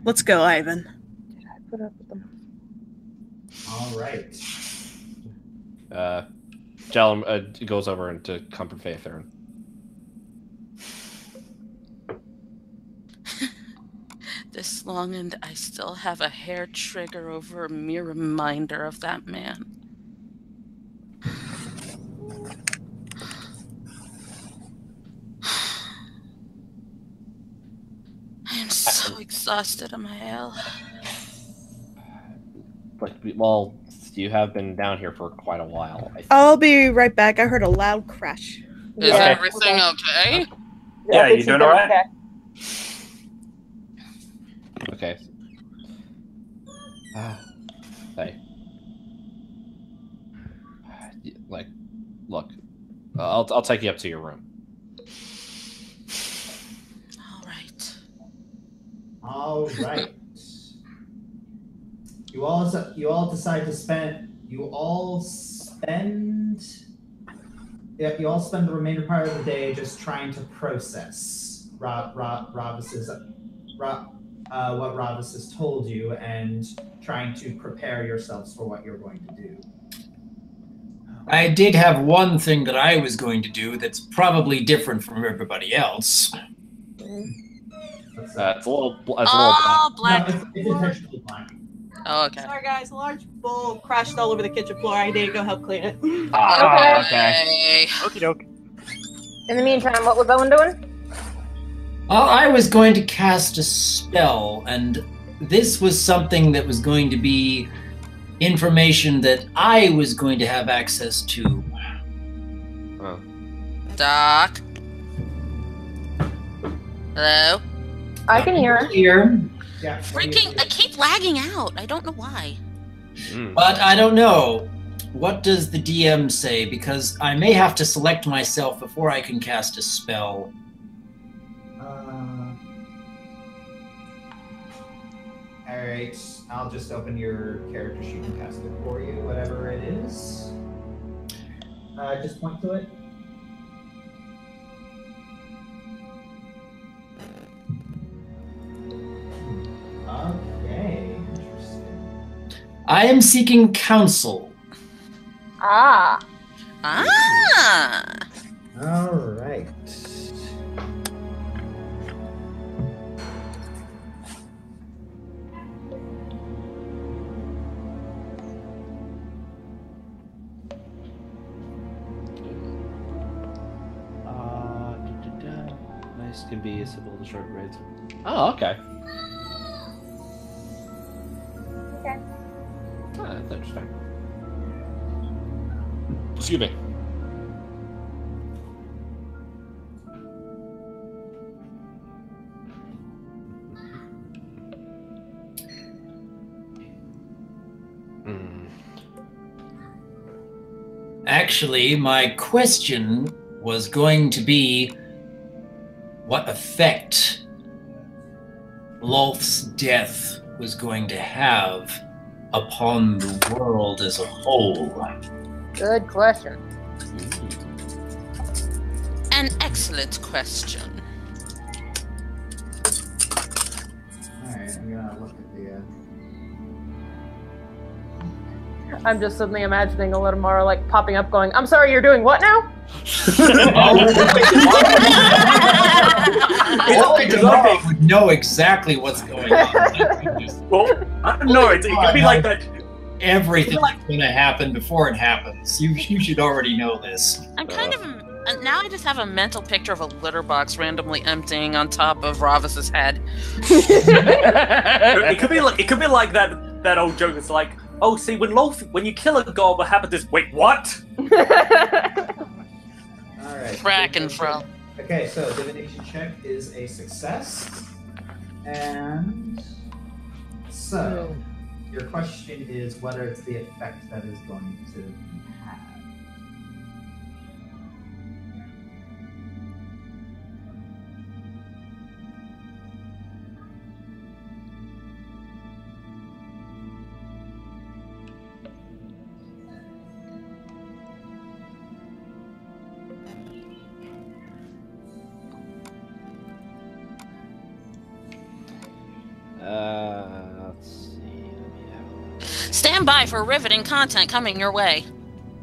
Let's go, Ivan. Did I put up with them? All right. Jellum goes over to comfort Faethrin. This long and I still have a hair trigger over a mere reminder of that man. I am so exhausted, Amael. Well, you have been down here for quite a while. I'll be right back. I heard a loud crash. Is everything okay? Yeah, you doing all right? Okay. Hey. Look. I'll take you up to your room. All right. You all decide to spend. You all spend the remainder part of the day just trying to process what Ravis has told you and trying to prepare yourselves for what you're going to do. I did have one thing that I was going to do that's probably different from everybody else. It's a little black. No, it's intentionally black. Oh, okay. Sorry, guys. A large bowl crashed all over the kitchen floor. I need to go help clean it. Okay. Okie doke. In the meantime, what was Owen doing? Well, I was going to cast a spell, and this was something that was going to be information that I was going to have access to. Oh. Doc? Hello? I can hear him. Here. Yeah. Freaking, I keep lagging out. I don't know why. But I don't know. What does the DM say? Because I may have to select myself before I can cast a spell. Alright, I'll just open your character sheet and cast it for you, whatever it is. Just point to it. Okay, interesting. I am seeking counsel. Ah. Ah! Alright. Nice can be a civil to short raids. Oh, okay. Okay. Ah, that's interesting. Excuse me. Actually, my question was going to be what effect Lolth's death was going to have upon the world as a whole. Good question. An excellent question. Alright, I'm gonna look at the... I'm just suddenly imagining Olimara like popping up going, I'm sorry, you're doing what now? Tomorrow would know exactly what's going on. Well, I don't know. It could be like that. Everything's going to happen before it happens. You should already know this. I'm kind of... Now I just have a mental picture of a litter box randomly emptying on top of Ravis's head. It could be like that old joke. It's like, oh, see, when you kill a god, what happens is, wait, what? Alright. Krakenfro. Okay, so divination check is a success. And so your question is whether it's the effect that is going to have. Let's see. Stand by for riveting content coming your way.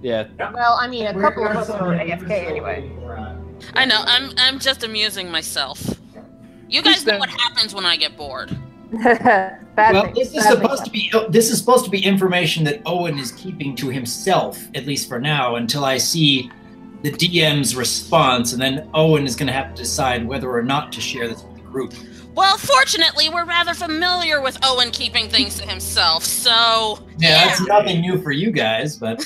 Yeah. Well, I mean, a couple of us are AFK anyway. I know. I'm just amusing myself. You guys know what happens when I get bored. Well, this is supposed to be information that Owen is keeping to himself, at least for now, until I see the DM's response, and then Owen is going to have to decide whether or not to share this with the group. Well, fortunately, we're rather familiar with Owen keeping things to himself, so Yeah, that's nothing new for you guys, but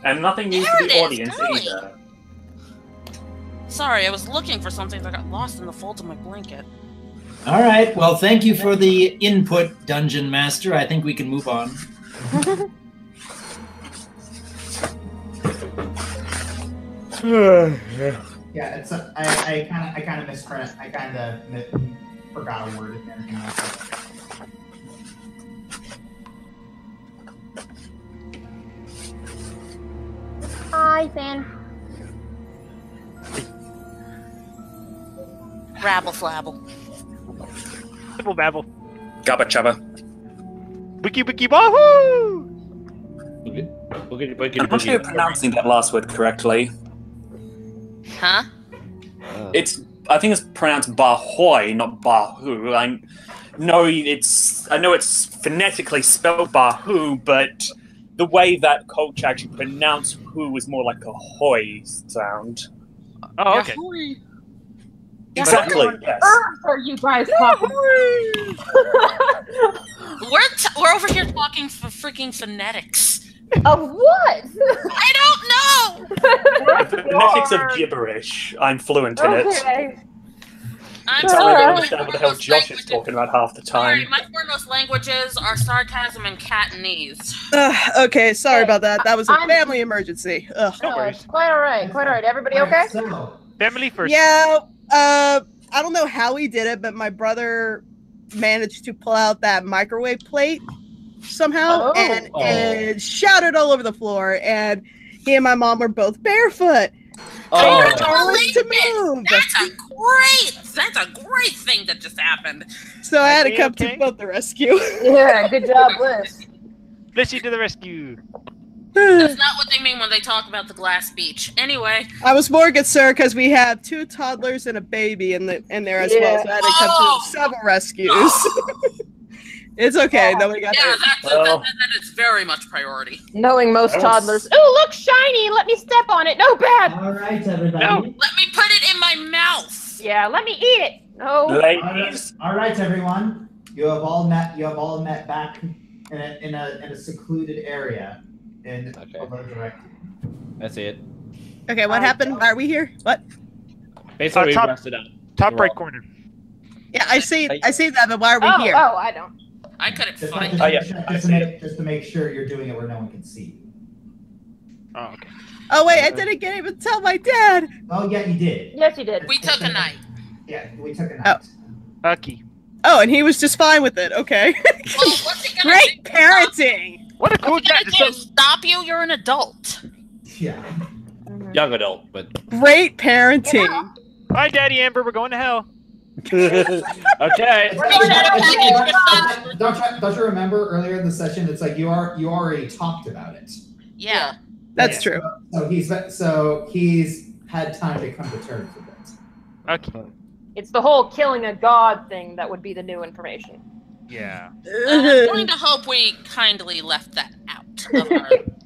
And nothing new There for it the is, audience golly. either. Sorry, I was looking for something that got lost in the folds of my blanket. all right. Well, thank you for the input, Dungeon Master. I think we can move on. Yeah, it's I kind of misprint. I kind of forgot a word and everything like that. Hi, Finn. Rabble flabble. Babble babble. Gabba chabba. Wiki wiki wahoo! I'm not sure you're pronouncing that last word correctly. Huh? I think it's pronounced Bahoy, not Bahu. I know it's phonetically spelled Bahu, but the way that Coach actually pronounced who was more like a hoy sound. Oh, okay. Exactly. Yes. Are you guys talking? We're over here talking for freaking phonetics. Of what? I don't know. The phonetics of gibberish. I'm fluent in it. Okay. I'm It's how I sorry. don't understand what the hell Josh is talking about half the Sorry, time. my foremost languages are sarcasm and catanese. Okay, sorry about that. That was a I'm- family emergency. Ugh. No worries. Quite all right. Quite all right. Everybody okay? So, Family first. Yeah, I don't know how he did it, but my brother managed to pull out that microwave plate somehow and shouted all over the floor. And he and my mom were both barefoot. I Powerless to move. That's a great thing that just happened. So I had to Okay, come okay. to both the rescue. Yeah, good job, Liz. Bless you to the rescue. That's not what they mean when they talk about the glass beach. Anyway, I was more good, sir, because we have 2 toddlers and a baby in there as well. So I had to come to several rescues. It's okay. Nobody got yeah, hurt. that is very much priority. Knowing most That was- toddlers. Ooh, look, shiny. Let me step on it. No bad. all right, everybody. No. Let me put it in my mouth. Yeah, let me eat it. No. Ladies, All right, everyone. You have all met back in a secluded area in Okay. Alert Directive. That's it. Okay, what happened? Why are we here? What? Basically, we top- rested out. Top We're right all- corner. Yeah, I see that, but why are we here? Oh, I don't. I couldn't Just, find just, it. yeah, just, I just, see to make, just to make sure you're doing it where no one can see you. Oh, okay. Oh wait, I didn't get even tell my dad. Oh yeah, you did. Yes, you did. We took a night. Yeah, we took a night. Lucky. Oh, and he was just fine with it. Okay. Well, what's he gonna Great do? parenting. What a cool What's he dad. gonna do? Stop you? You're an adult. Yeah. Young adult, but Great parenting. Bye, Daddy Amber. We're going to hell. okay. Don't you remember earlier in the session? It's like you already talked about it. Yeah. That's Yeah. true. So he's had time to come to terms with it. Okay. It's the whole killing a god thing that would be the new information. Yeah. I'm going to hope we kindly left that out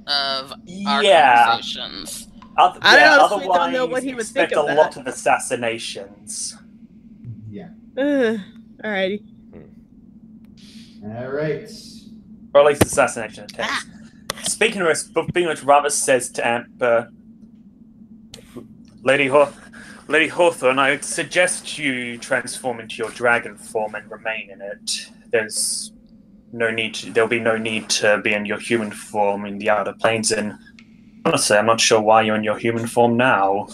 of our yeah. conversations. I yeah, honestly don't otherwise, know what he would expect think of a that. lot of assassinations. Yeah. Alrighty. All right. Or at least assassination attempts. Speaking of which, Ravis says to Amber, Lady Hawthorne, I would suggest you transform into your dragon form and remain in it. There'll be no need to be in your human form in the outer planes, and honestly, I'm not sure why you're in your human form now.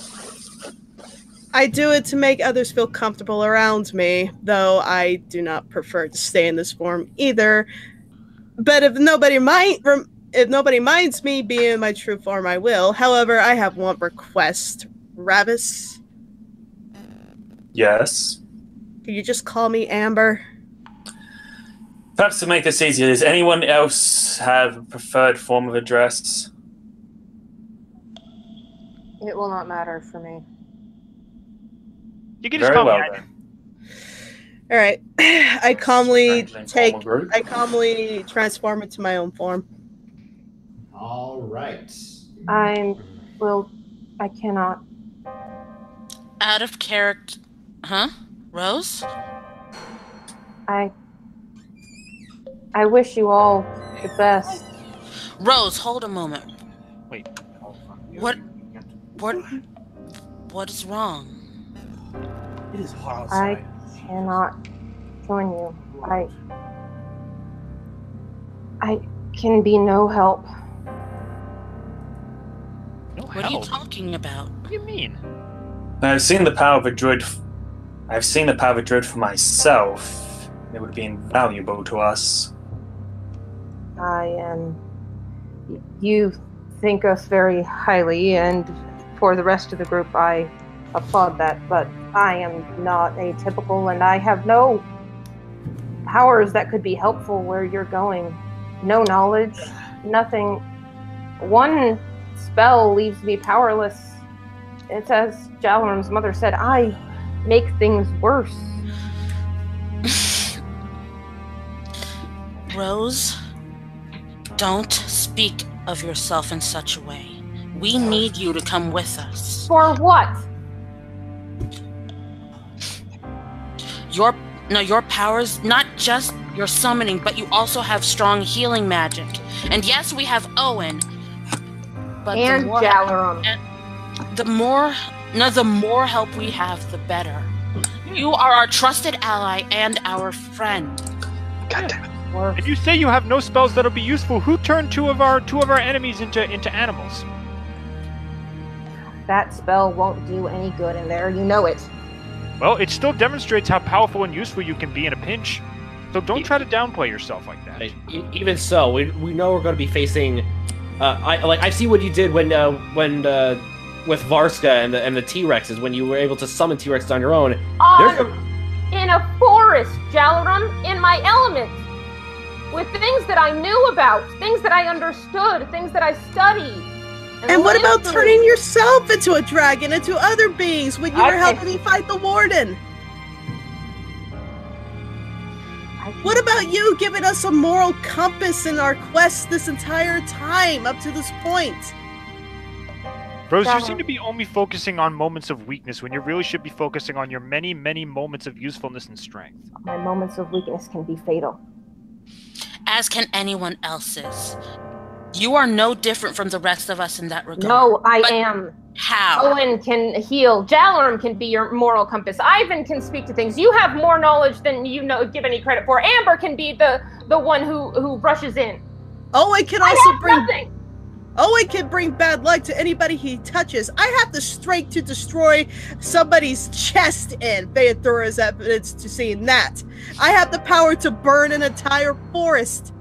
I do it to make others feel comfortable around me, though I do not prefer to stay in this form either. But if nobody minds me being in my true form, I will. However, I have one request, Ravis. Yes. Can you just call me Amber? Perhaps to make this easier, does anyone else have a preferred form of address? It will not matter for me. You can just call me then. All right. I calmly transform into my own form. All right. I cannot. Out of character. Huh? Rose? I wish you all the best. Rose, hold a moment. Wait. What is wrong? It is hot I outside. cannot join you. I can be no help. No What are you talking about? What do you mean? I've seen the power of a druid. I've seen the power of a druid for myself. It would be invaluable to us. You think us very highly, and for the rest of the group, I applaud that. But I am not atypical, and I have no powers that could be helpful where you're going. No knowledge, nothing. One spell leaves me powerless. It's as Jalorum's mother said, I make things worse. Rose, don't speak of yourself in such a way. We need you to come with us. For what? Your powers, not just your summoning, but you also have strong healing magic. And yes, we have Owen. But and Jalarum. The more help we have, the better. You are our trusted ally and our friend. God damn it. If you say you have no spells that'll be useful, who turned two of our enemies into animals? That spell won't do any good in there, you know it. Well, it still demonstrates how powerful and useful you can be in a pinch. So don't try to downplay yourself like that. Even so, we know we're going to be facing. I see what you did when with Varska and the T-Rexes when you were able to summon T-Rexes on your own. In a forest, Jalarum, in my element, with things that I knew about, things that I understood, things that I studied. And what about turning yourself into a dragon, into other beings, when you were helping me fight the warden? What about you giving us a moral compass in our quest this entire time, up to this point? Rose, you seem to be only focusing on moments of weakness when you really should be focusing on your many, many moments of usefulness and strength. My moments of weakness can be fatal. As can anyone else's. You are no different from the rest of us in that regard. No, I am. How? Owen can heal. Jalarum can be your moral compass. Ivan can speak to things. You have more knowledge than you give any credit for. Amber can be the one who rushes in. Owen can also bring Owen can bring bad luck to anybody he touches. I have the strength to destroy somebody's chest in. Theodora is evidence to seeing that. I have the power to burn an entire forest.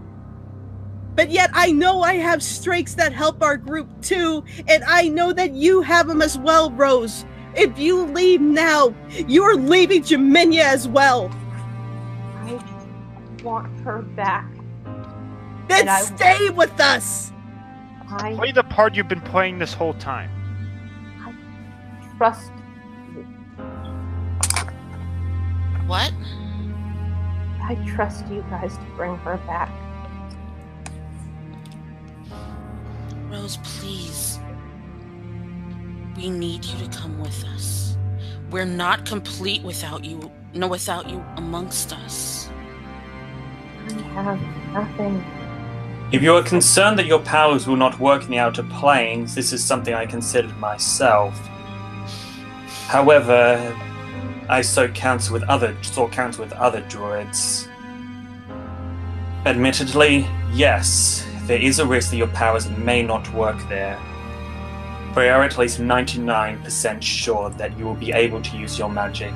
But yet I know I have strengths that help our group too, and I know that you have them as well, Rose. If you leave now, you're leaving Jeminya as well. I want her back. Then stay with us! Play the part you've been playing this whole time. I trust you. What? I trust you guys to bring her back. Rose, please. We need you to come with us. We're not complete without you. Without you amongst us. I have nothing. If you are concerned that your powers will not work in the outer planes, this is something I considered myself. However, I sought counsel with other druids. Admittedly, yes, there is a risk that your powers may not work there. But we are at least 99% sure that you will be able to use your magic.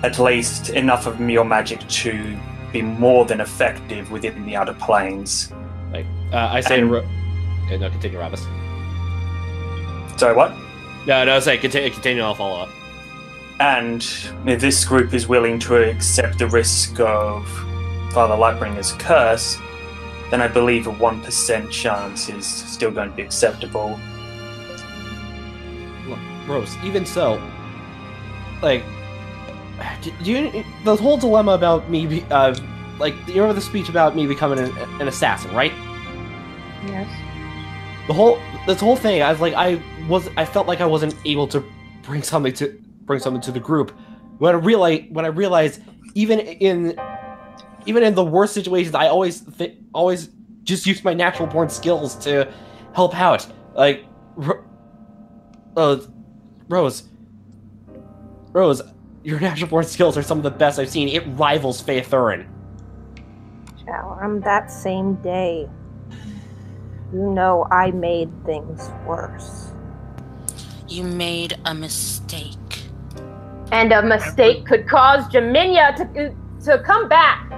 At least enough of your magic to be more than effective within the outer planes. I say to okay, no, continue, Ravis. Sorry, what? No, say continue, I'll follow up. And if this group is willing to accept the risk of Father Lightbringer's curse, then I believe a 1% chance is still going to be acceptable. Look, Rose, even so, like, the whole dilemma about me, like, you remember the speech about me becoming an assassin, right? Yes. This whole thing, I felt like I wasn't able to bring something to the group. When I realized, even in the worst situations, I always just use my natural born skills to help out. Like, Rose, your natural born skills are some of the best I've seen. It rivals Faye Thurin. From that same day, you know I made things worse. You made a mistake. And a mistake could cause Jeminya to come back.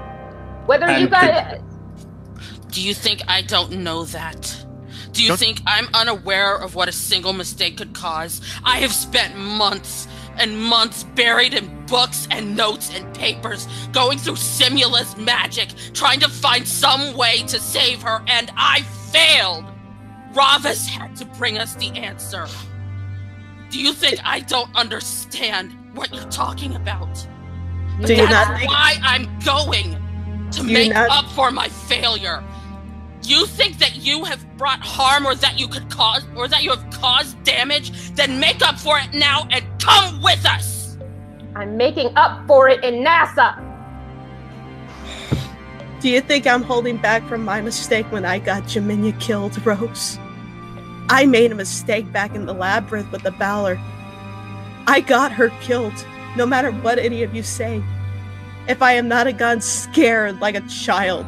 Whether you guys... Do you think I don't know that? Do you think I'm unaware of what a single mistake could cause? I have spent months and months buried in books and notes and papers, going through Simula's magic, trying to find some way to save her, and I failed! Ravas had to bring us the answer. Do you think I don't understand what you're talking about? That's why I'm going to make up for my failure. You think that you have brought harm, or that you have caused damage? Then make up for it now and come with us. I'm making up for it in NASA. Do you think I'm holding back from my mistake when I got Jeminya killed, Rose? I made a mistake back in the labyrinth with the Ballard. I got her killed, no matter what any of you say. If I am not a gun scared like a child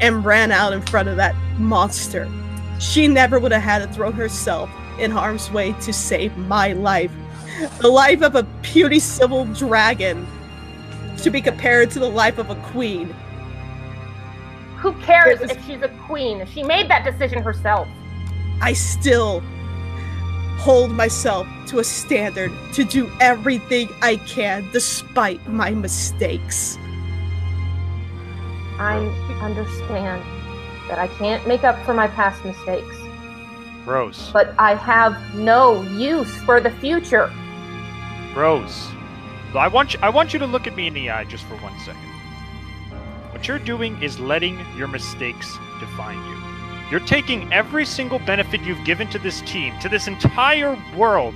and ran out in front of that monster, she never would have had to throw herself in harm's way to save my life. The life of a puny civil dragon, to be compared to the life of a queen. Who cares if she's a queen? She made that decision herself. I still hold myself to a standard to do everything I can despite my mistakes. I understand that I can't make up for my past mistakes. Rose. But I have no use for the future. Rose, I want you to look at me in the eye just for 1 second. What you're doing is letting your mistakes define you. You're taking every single benefit you've given to this team, to this entire world,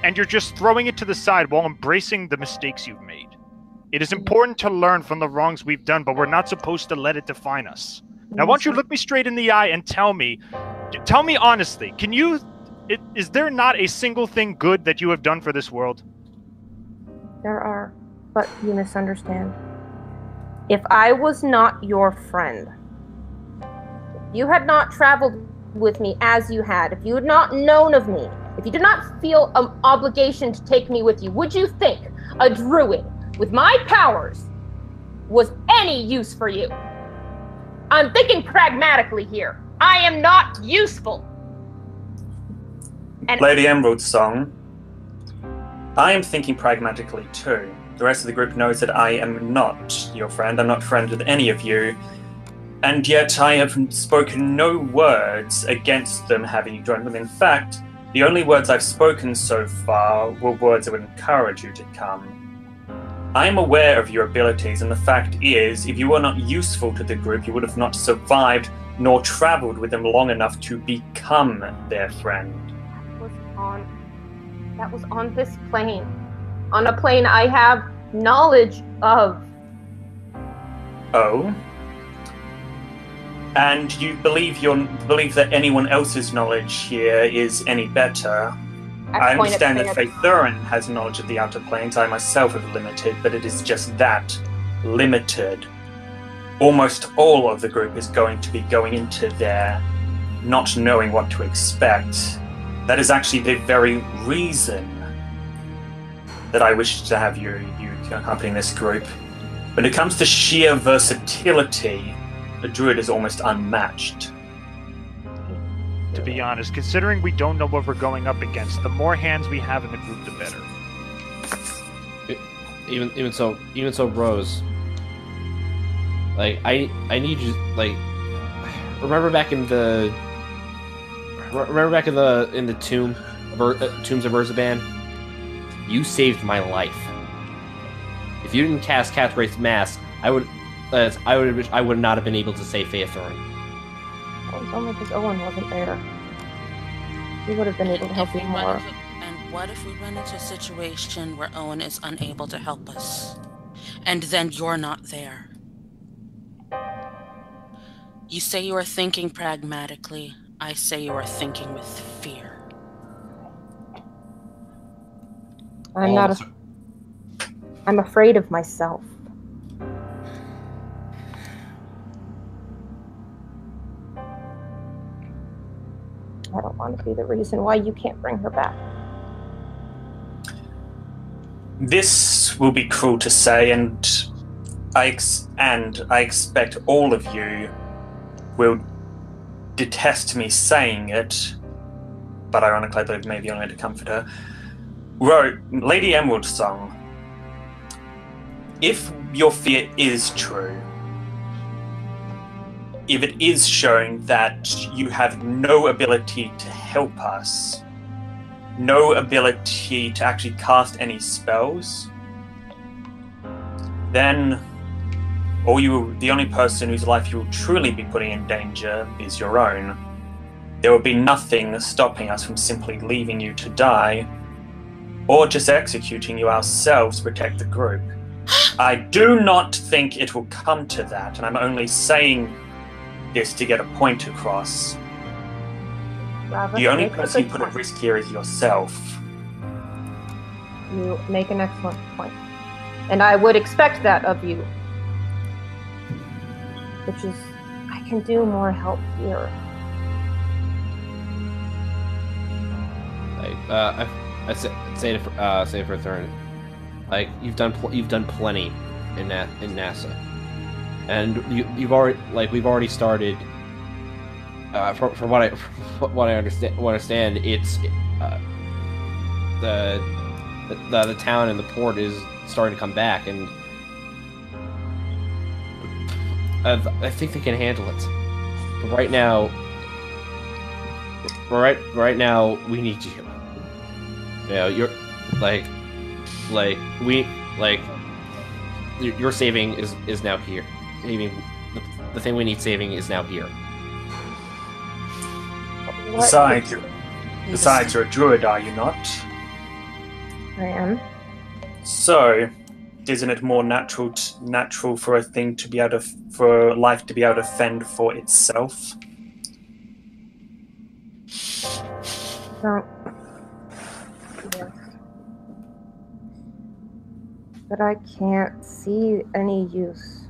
and you're just throwing it to the side while embracing the mistakes you've made. It is important to learn from the wrongs we've done, but we're not supposed to let it define us. Now, I want you to look me straight in the eye and tell me honestly, is there not a single thing good that you have done for this world? There are, but you misunderstand. If I was not your friend, if you had not traveled with me as you had, if you had not known of me, if you did not feel an obligation to take me with you, would you think a druid with my powers was any use for you? I'm thinking pragmatically here. I am not useful. And Lady Emerald's song. I am thinking pragmatically too. The rest of the group knows that I am not your friend. I'm not friends with any of you. And yet I have spoken no words against them having you join them. In fact, the only words I've spoken so far were words that would encourage you to come. I am aware of your abilities, and the fact is, if you were not useful to the group, you would have not survived nor traveled with them long enough to become their friend. That was on this plane. On a plane I have knowledge of. Oh? And you believe that anyone else's knowledge here is any better? I understand that Faye Thurin has knowledge of the outer planes. I myself have limited, but it is just that. Limited. Almost all of the group is going to be going into there not knowing what to expect. That is actually the very reason that I wish to have you accompanying this group. When it comes to sheer versatility, the druid is almost unmatched. To be honest, considering we don't know what we're going up against, the more hands we have in the group, the better. even so, Rose. Like I need you. Like remember back in the tombs of Urzaban, you saved my life. If you didn't cast Cathraith's Mask, I would not have been able to save Phaethron. It was only because Owen wasn't there. He would have been able to help you more. And what if we run into a situation where Owen is unable to help us? And then you're not there. You say you are thinking pragmatically. I say you are thinking with fear. I'm afraid of myself. I don't want to be the reason why you can't bring her back. This will be cruel to say, and I expect all of you will detest me saying it, but ironically I believe maybe only to comfort her, wrote Lady Emerald's song. If your fear is true, if it is showing that you have no ability to help us, no ability to actually cast any spells, then the only person whose life you will truly be putting in danger is your own. There will be nothing stopping us from simply leaving you to die, or just executing you ourselves to protect the group. I do not think it will come to that, and I'm only saying this to get a point across. The only person you put at risk here is yourself. You make an excellent point. And I would expect that of you. Which is, I can do more help here. I say it for a third. Like you've done plenty in NASA, and we've already started. From what I understand, it's the town and the port is starting to come back, and I think they can handle it. But right now, we need you. You know, you're your saving is now here. I mean, the thing we need saving is now here. Besides, you're a druid, are you not? I am. So, isn't it more natural for a thing to be able to, for life to be able to fend for itself? No. Yes. But I can't see any use.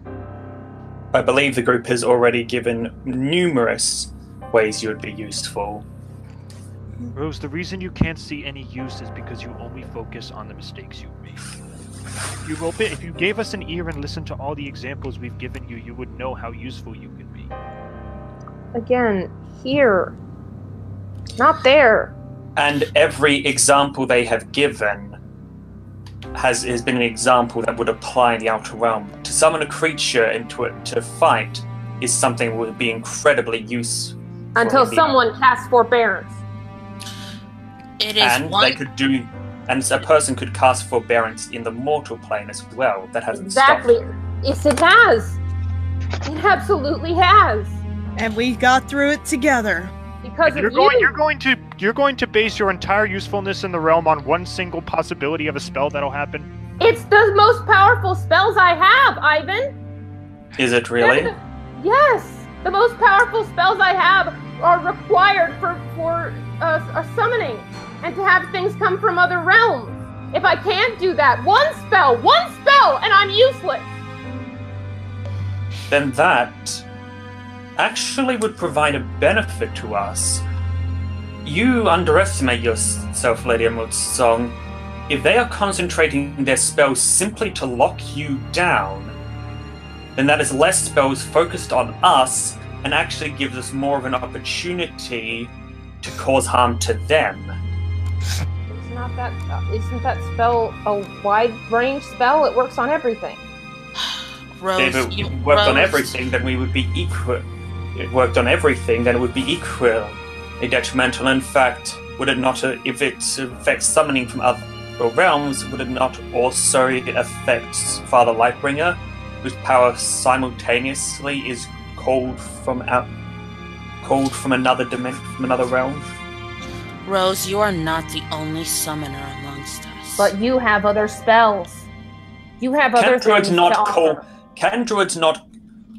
I believe the group has already given numerous ways you would be useful. Rose, the reason you can't see any use is because you only focus on the mistakes you made. If you gave us an ear and listened to all the examples we've given you, you would know how useful you could be. Again, here. Not there. And every example they have given has been an example that would apply in the Outer Realm. To summon a creature into it to fight is something that would be incredibly useful. Until someone casts forbearance. It is and they could do, and a person could cast forbearance in the mortal plane as well. That hasn't exactly. stopped. Yes, it has. It absolutely has. And we got through it together. Because you're going to base your entire usefulness in the realm on one single possibility of a spell that'll happen. It's the most powerful spells I have, Ivan. Is it really? Yes. The most powerful spells I have are required for a summoning and to have things come from other realms. If I can't do that, one spell, and I'm useless. Then that actually would provide a benefit to us. You underestimate yourself, Lady Emerald's song. If they are concentrating their spells simply to lock you down, then that is less spells focused on us and actually gives us more of an opportunity to cause harm to them. not that? Isn't that spell a wide-range spell? It works on everything. Rose, if it worked on everything, then we would be equal. It worked on everything, then it would be equal. Detrimental. In fact, would it not, if it affects summoning from other realms, would it not also affect Father Lightbringer, whose power simultaneously is called from another dimension, from another realm? Rose, you are not the only summoner amongst us. But you have other spells. You have other things to offer. Can druids not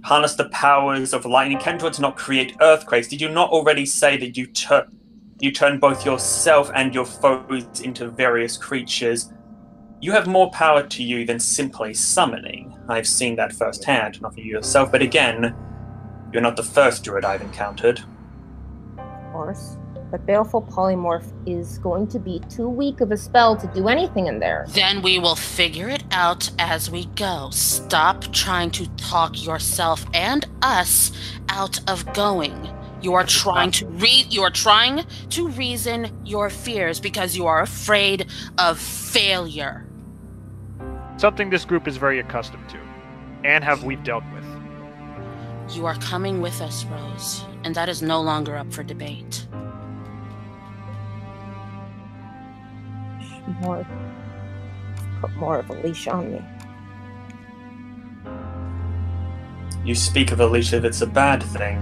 harness the powers of lightning? Can druids not create earthquakes? Did you not already say that you turn both yourself and your foes into various creatures? You have more power to you than simply summoning. I've seen that firsthand, not for you yourself, but again, you're not the first druid I've encountered. Of course. But Baleful Polymorph is going to be too weak of a spell to do anything in there. Then we will figure it out as we go. Stop trying to talk yourself and us out of going. You are trying to reason your fears because you are afraid of failure. Something this group is very accustomed to, and we've dealt with. You are coming with us, Rose, and that is no longer up for debate. Put more of a leash on me. You speak of a leash if it's a bad thing.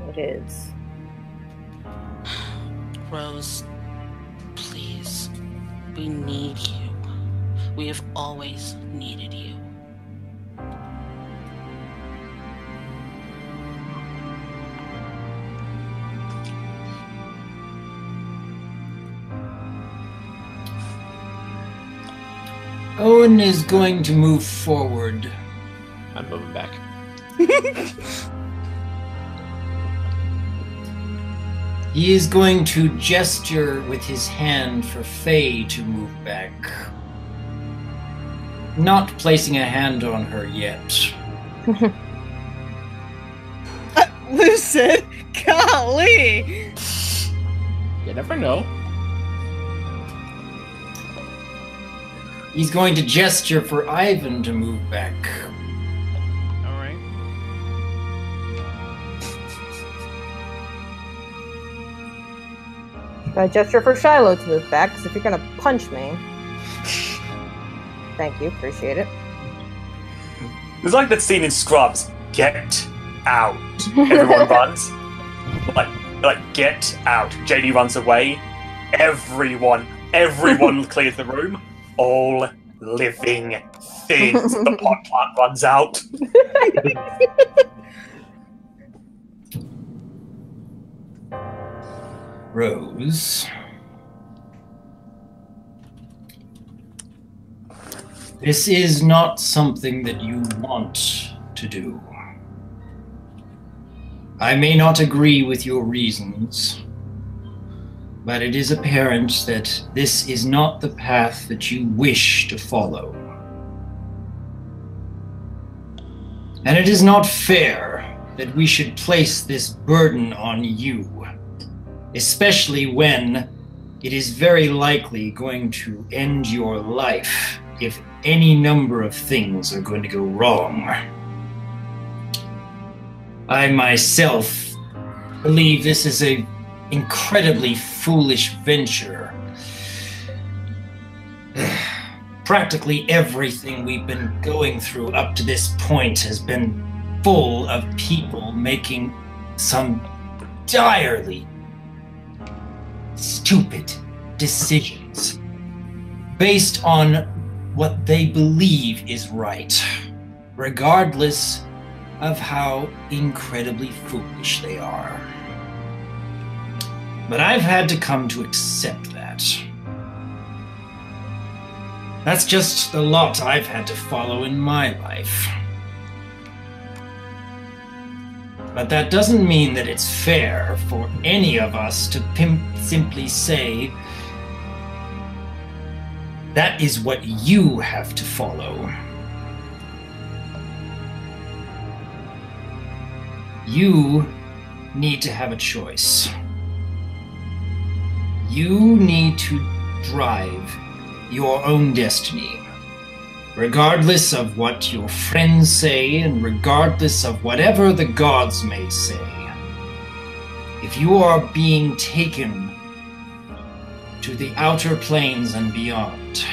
It is. Rose, please. We need you. We have always needed you. Owen is going to move forward. I'm moving back. He is going to gesture with his hand for Faye to move back. Not placing a hand on her yet. Lucid, golly! You never know. He's going to gesture for Ivan to move back. Alright. I gesture for Shiloh to move back, because if you're gonna punch me... Thank you, appreciate it. It's like that scene in Scrubs. Get out. Everyone runs. Like, get out. JD runs away. Everyone clears the room. All living things. The pot plant runs out. Rose. This is not something that you want to do. I may not agree with your reasons, but it is apparent that this is not the path that you wish to follow. And it is not fair that we should place this burden on you, especially when it is very likely going to end your life if any number of things are going to go wrong. I myself believe this is an incredibly foolish venture. Practically everything we've been going through up to this point has been full of people making some direly stupid decisions based on what they believe is right, regardless of how incredibly foolish they are. But I've had to come to accept that. That's just the lot I've had to follow in my life. But that doesn't mean that it's fair for any of us to simply say, that is what you have to follow. You need to have a choice. You need to drive your own destiny, regardless of what your friends say and regardless of whatever the gods may say. If you are being taken to the outer planes and beyond,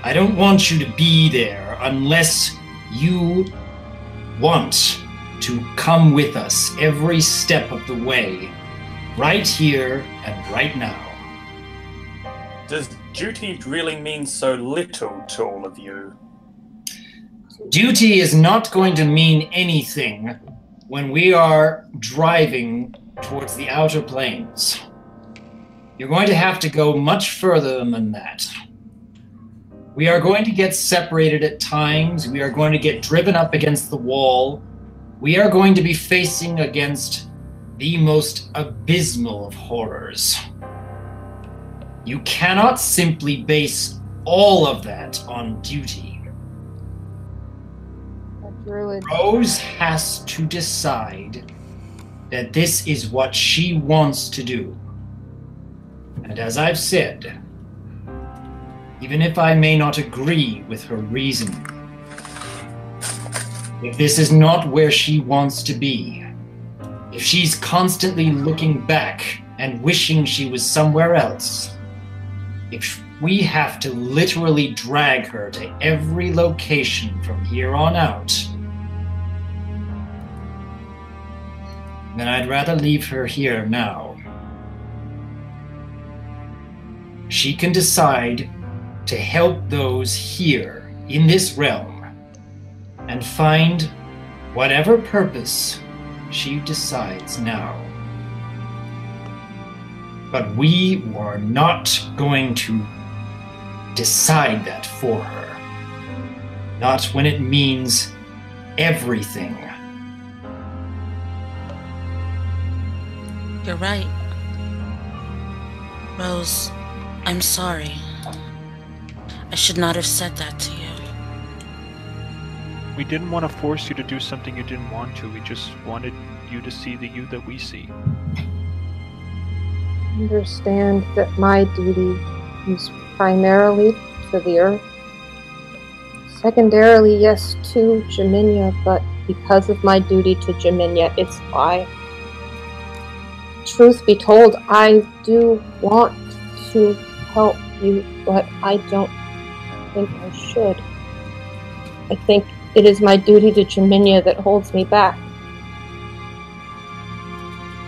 I don't want you to be there unless you want to come with us every step of the way, right here and right now. Does duty really mean so little to all of you? Duty is not going to mean anything when we are driving towards the outer planes. You're going to have to go much further than that. We are going to get separated at times. We are going to get driven up against the wall. We are going to be facing against the most abysmal of horrors. You cannot simply base all of that on duty. Rose has to decide that this is what she wants to do. And as I've said, even if I may not agree with her reasoning, if this is not where she wants to be, if she's constantly looking back and wishing she was somewhere else, if we have to literally drag her to every location from here on out, then I'd rather leave her here now. She can decide to help those here in this realm and find whatever purpose she decides now. But we are not going to decide that for her. Not when it means everything. You're right. Rose, I'm sorry. I should not have said that to you. We didn't want to force you to do something you didn't want to. We just wanted you to see the you that we see. Understand that my duty is primarily to the earth. Secondarily, yes, to Jeminya, but because of my duty to Jeminya, it's why. Truth be told, I do want to help you, but I don't think I should. I think it is my duty to Jeminya that holds me back.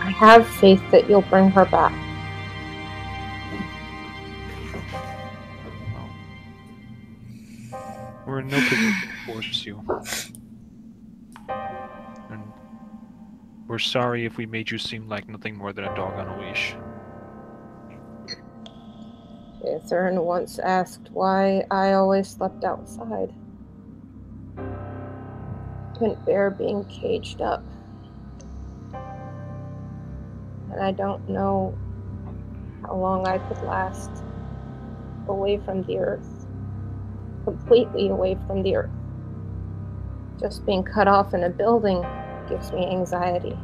I have faith that you'll bring her back. We're in no position to force you. And we're sorry if we made you seem like nothing more than a dog on a leash. Catherine once asked why I always slept outside. Couldn't bear being caged up. And I don't know how long I could last away from the earth. Completely away from the earth. Just being cut off in a building gives me anxiety.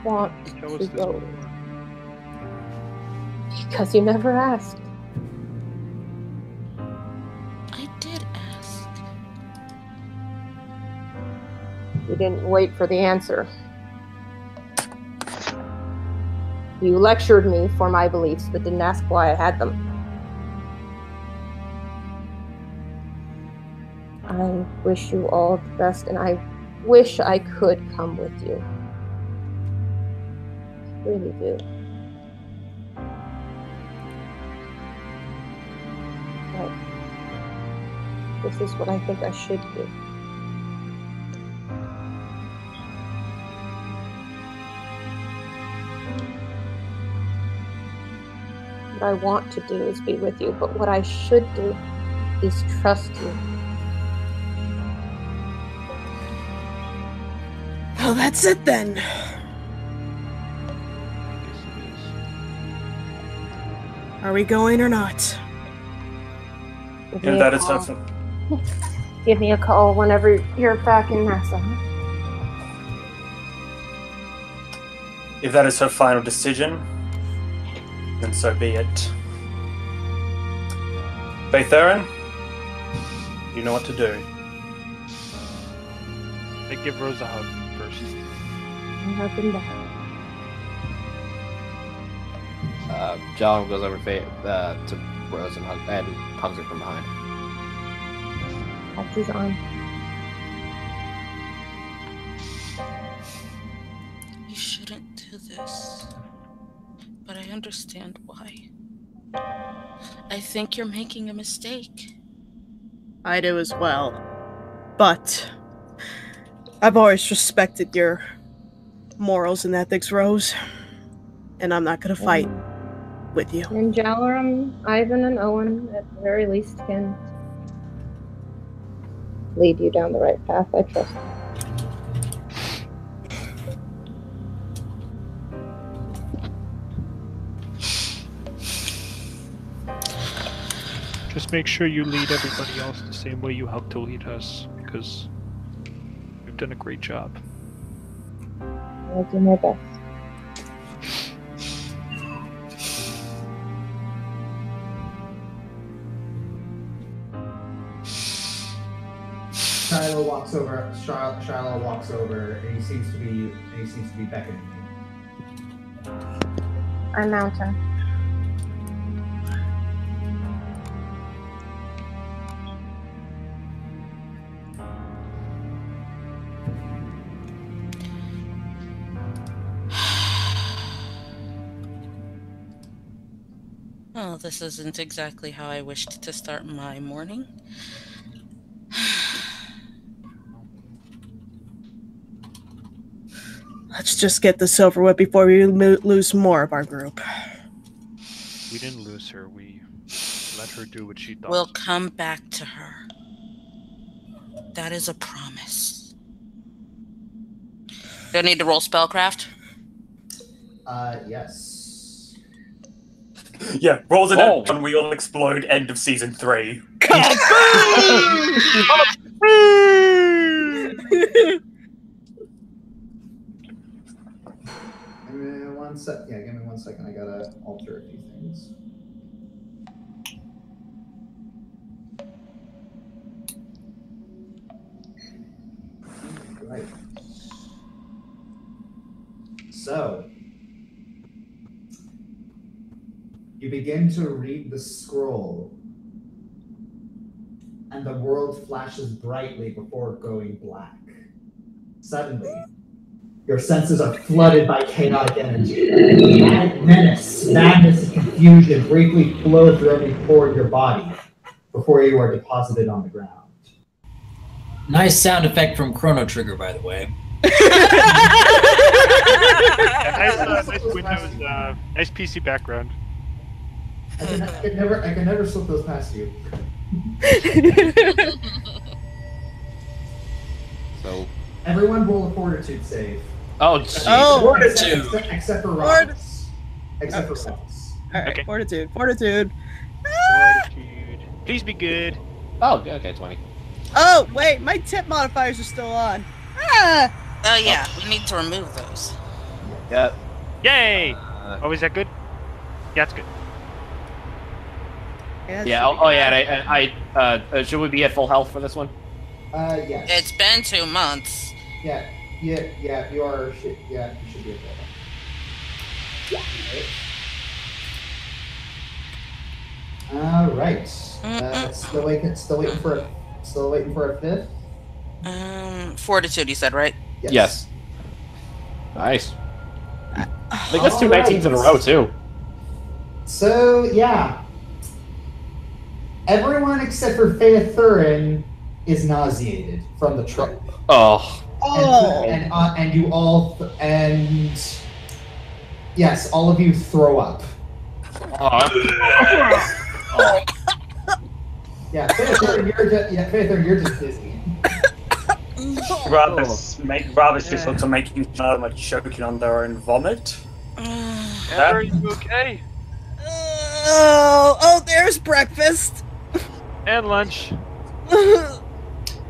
Want to go. Because you never asked. I did ask. You didn't wait for the answer. You lectured me for my beliefs, but didn't ask why I had them. I wish you all the best, and I wish I could come with you. I really do. But this is what I think I should do. What I want to do is be with you, but what I should do is trust you. Well, that's it then. Are we going or not? Yeah, that is something. give me a call whenever you're back in NASA. If that is her final decision, then so be it. Faith Aaron, you know what to do. I give Rose a hug first. Hug him back. John goes over to Rose and hugs her from behind. That's his arm. You shouldn't do this, but I understand why. I think you're making a mistake. I do as well. But I've always respected your morals and ethics, Rose. And I'm not going to fight with you. And Jalaram, Ivan, and Owen, at the very least, can lead you down the right path. I trust them. Just make sure you lead everybody else the same way you helped to lead us, because you've done a great job. I'll do my best. Shiloh walks over, and he seems to be beckoning you. I'm Mountain. Well, this isn't exactly how I wished to start my morning. Let's just get this over with before we lose more of our group. We didn't lose her. We let her do what she thought. We'll come back to her. That is a promise. Do I need to roll spellcraft? Yes. Yeah, rolls it out and we all explode. End of season 3. Give me 1 sec. Yeah, give me 1 second. I gotta alter a few things. Right. So, you begin to read the scroll, and the world flashes brightly before going black. Suddenly, your senses are flooded by chaotic energy. Menace, madness, and confusion briefly flow through every pore of your body before you are deposited on the ground. Nice sound effect from Chrono Trigger, by the way. Nice Windows, nice PC background. I can never slip those past you. So everyone roll a fortitude save. Oh, geez. Fortitude. Except for Ross. Except for Ross. All right, Okay. Fortitude. Fortitude. Please be good. Oh, okay, 20. Oh, wait, my tip modifiers are still on. Ah! Oh yeah, we need to remove those. Yeah. Yay! Oh, is that good? Yeah, it's good. Yeah. Oh, yeah. And I should we be at full health for this one? Yes. It's been 2 months. Yeah. You are. Yeah, you should be able to. All right. Still waiting for a fifth. Fortitude, you said, right? Yes. Nice. I think that's 2 19s in a row too. So yeah, everyone except for Faith Thurin is nauseated from the trip. Oh. And you all yes, all of you throw up. Yeah, Faith Thurin, you're just dizzy. Robbers just want to make you sound like choking on their own vomit. Amber, are you okay? Oh, there's breakfast. And lunch.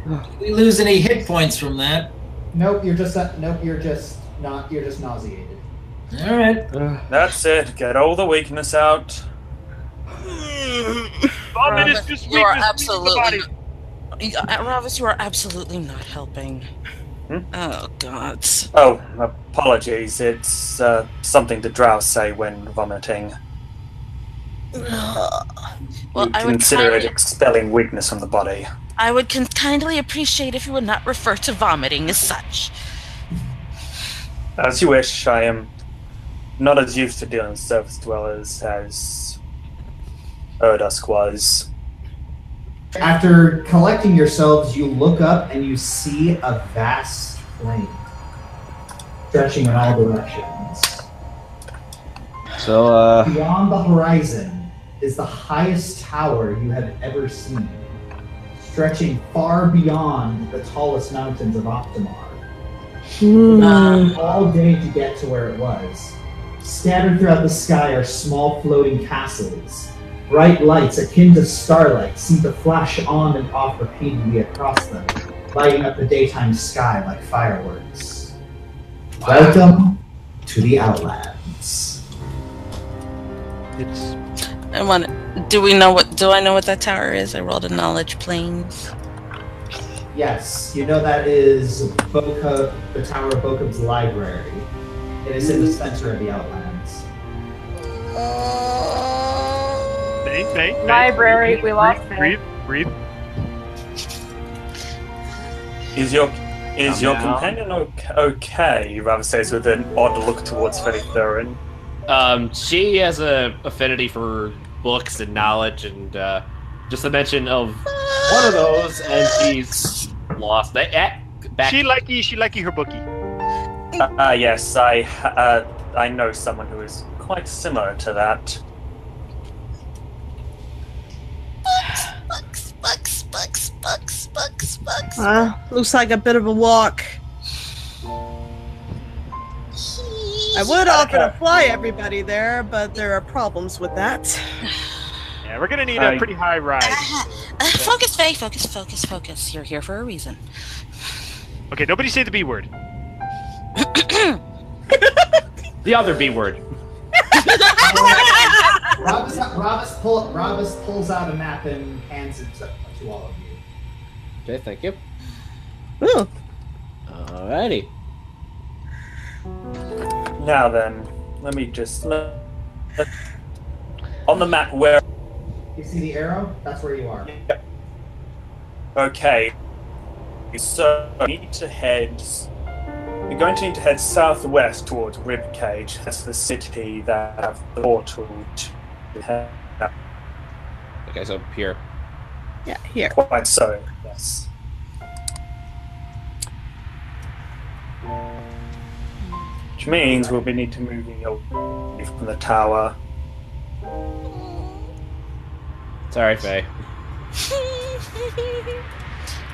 Did we lose any hit points from that? Nope, you're just nauseated. All right. That's it. Get all the weakness out. Vomit is just you are weakness. absolutely. Ravis, you are absolutely not helping. Oh God. Oh, apologies. It's something the drow say when vomiting. Well, You consider it expelling weakness from the body. I would kindly appreciate if you would not refer to vomiting as such. As you wish. I am not as used to dealing with surface dwellers as Erdusk was. After collecting yourselves, you look up and you see a vast plain stretching in all directions. So, beyond the horizon is the highest tower you have ever seen, stretching far beyond the tallest mountains of Optimar. All day to get to where it was. Scattered throughout the sky are small floating castles. Bright lights akin to starlight seem to flash on and off repeatedly across them, lighting up the daytime sky like fireworks. Welcome to the Outlands. Do I know what that tower is? I rolled a knowledge planes. Yes, you know that is the Tower of Bokum's library. It is in the center of the Outlands. Library, we lost it. Breathe. Is your companion okay? Ravis says with an odd look towards Fetithurin. She has a affinity for books and knowledge, and just a mention of one of those, and she's lost. She likey her bookie. Yes, I know someone who is quite similar to that. Bucks. Looks like a bit of a walk. I would offer to fly everybody there, but there are problems with that. Yeah, we're gonna need a pretty high ride. Focus, Faye. Focus. You're here for a reason. Okay, nobody say the B word. The other B word. Ravis pulls out a map and hands it to all of you. okay, thank you. Ooh. Alrighty. Now then, let me just on the map where You see the arrow? That's where you are. Okay, so you're going to need to head southwest towards Ribcage. That's the city that have the portal to head. Okay, so here. Yeah, here. Quite so, yes. Which means we'll be need to moving away from the tower. Sorry, Faye.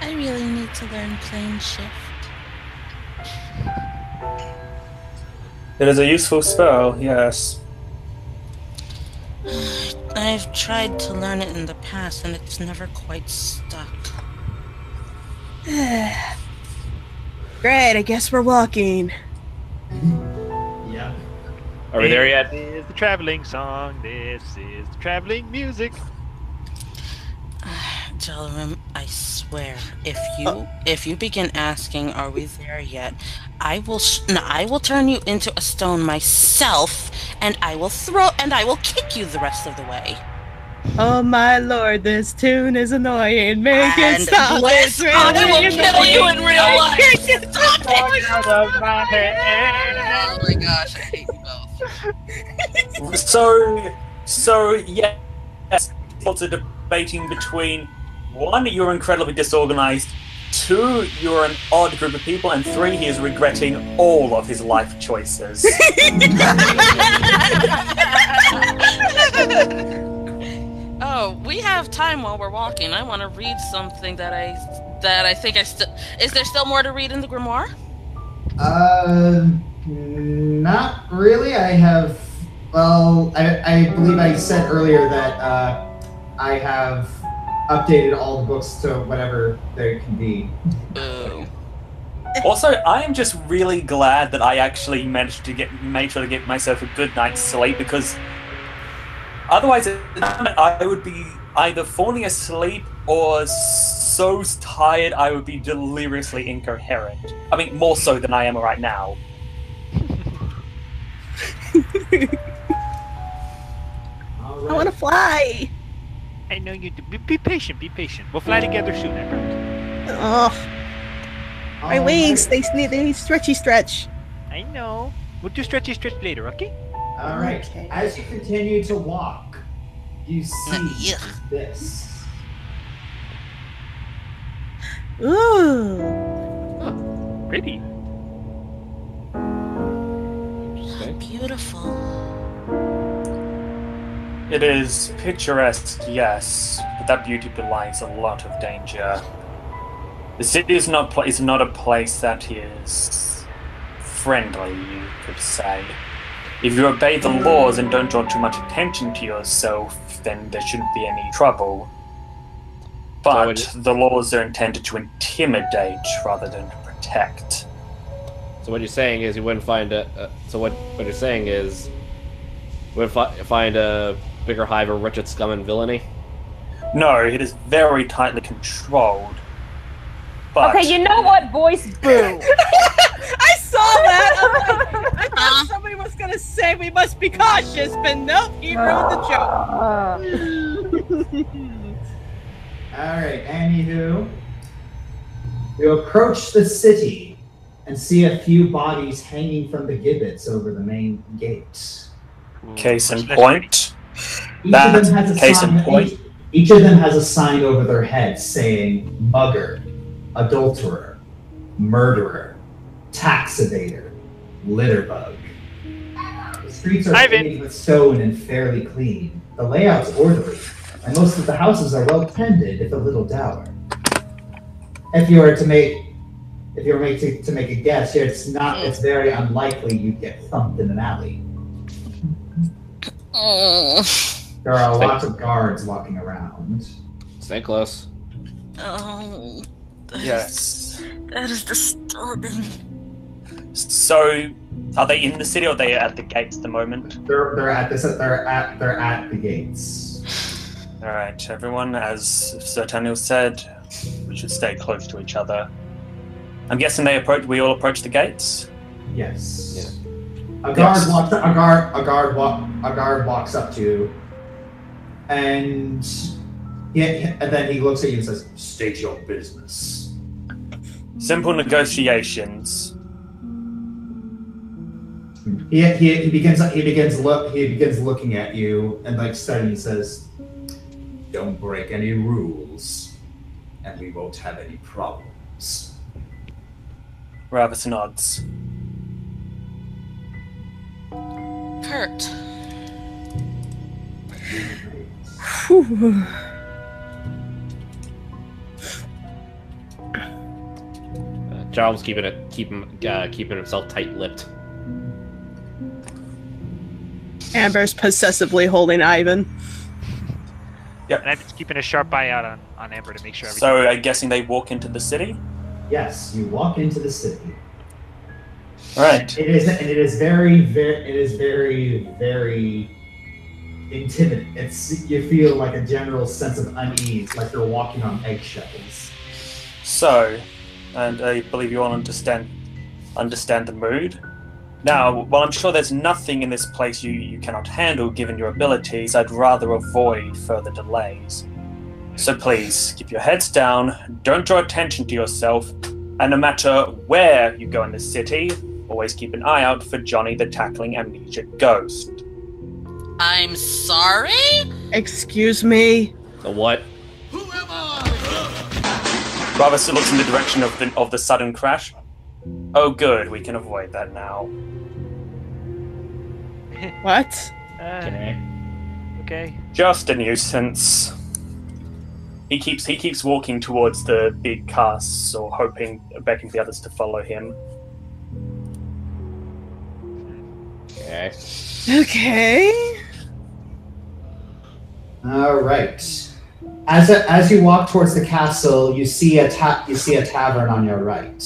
I really need to learn plane shift. It is a useful spell, yes. I've tried to learn it in the past and it's never quite stuck. Great, I guess we're walking. Yeah. Are we there yet? This is the traveling song. This is the traveling music. Jalarim, I swear, if you begin asking, "Are we there yet?" I will turn you into a stone myself, and I will kick you the rest of the way. Oh my lord, this tune is annoying. Make it stop. It's really I will kill you in real life. Out of my head. Oh my gosh, I hate you both. So yes, lots of debating between 1, you're incredibly disorganized, 2, you're an odd group of people, and 3, he is regretting all of his life choices. Oh, we have time while we're walking. I want to read something that I think I still. Is there still more to read in the grimoire? Not really. I have. Well, I believe I said earlier that I have updated all the books to whatever they can be. Also, I am just really glad that I actually managed to make sure to get myself a good night's sleep, because otherwise I would be either falling asleep or so tired I would be deliriously incoherent. I mean, more so than I am right now. I want to fly. I know you do. Be patient. Be patient. We'll fly together soon, Amber. Oh, my wings, they stretchy stretch. I know. We'll do stretchy stretch later, okay? All right. Okay. As you continue to walk, you see this. Ooh. Pretty. Beautiful. It is picturesque, yes, but that beauty belies a lot of danger. The city is not a place that is friendly, you could say. If you obey the laws and don't draw too much attention to yourself, then there shouldn't be any trouble. But the laws are intended to intimidate rather than to protect. So what you're saying is you wouldn't find a. So what you're saying is you wouldn't find a bigger hive of wretched scum and villainy? No, it is very tightly controlled. But Okay, you know what, voice? Boo. I saw that. I thought somebody was gonna say we must be cautious, but nope, he ruined the joke. Alright, anywho. You approach the city and see a few bodies hanging from the gibbets over the main gate. Case in point. Each of them has a sign over their head saying mugger, adulterer, murderer, tax evader, litterbug. The streets are paved with stone and fairly clean. The layout's orderly, and most of the houses are well tended, if a little dour. If you were to make a guess, it's very unlikely you'd get thumped in an alley. There are lots of guards walking around. Stay close. Oh. Yes. That is disturbing. So, are they in the city or are they at the gates at the moment? They're at the gates. All right, everyone. As Sir Daniel said, we should stay close to each other. I'm guessing we all approach the gates. Yes. Yeah. A guard walks up to you, and then he looks at you and says, "State your business." Simple negotiations. He begins looking at you and like studying. He says, "Don't break any rules, and we won't have any problems." Rabbits nods. Kurt. Charles keeping himself tight-lipped. Amber's possessively holding Ivan. Yep. And I'm just keeping a sharp eye out on Amber to make sure everything. So I'm guessing they walk into the city? Yes, you walk into the city. Right. It is very, very intimidating. You feel like a general sense of unease, like you're walking on eggshells. So, and I believe you all understand the mood. Now, while I'm sure there's nothing in this place you cannot handle given your abilities, I'd rather avoid further delays. So please, keep your heads down, don't draw attention to yourself, and no matter where you go in the city, always keep an eye out for Johnny the Tackling Amnesia Ghost. I'm sorry? Excuse me? The what? Who am I? Ravis looks in the direction of the sudden crash. Oh good, we can avoid that now. What? Okay. Just a nuisance. He keeps walking towards the big casts, or begging the others to follow him. Okay. Okay. All right. As you walk towards the castle, you see a tavern on your right.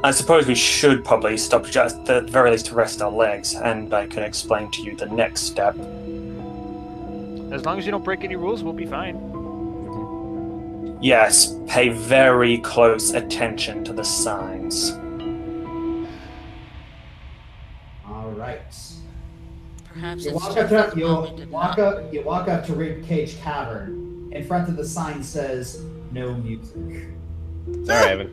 I suppose we should probably stop just at the very least to rest our legs, and I can explain to you the next step. As long as you don't break any rules, we'll be fine. Yes, pay very close attention to the signs. All right. Perhaps You it's walk just up that to Molly did not. you walk up to Ribcage Cavern. In front of the sign says no music. Sorry, Ivan.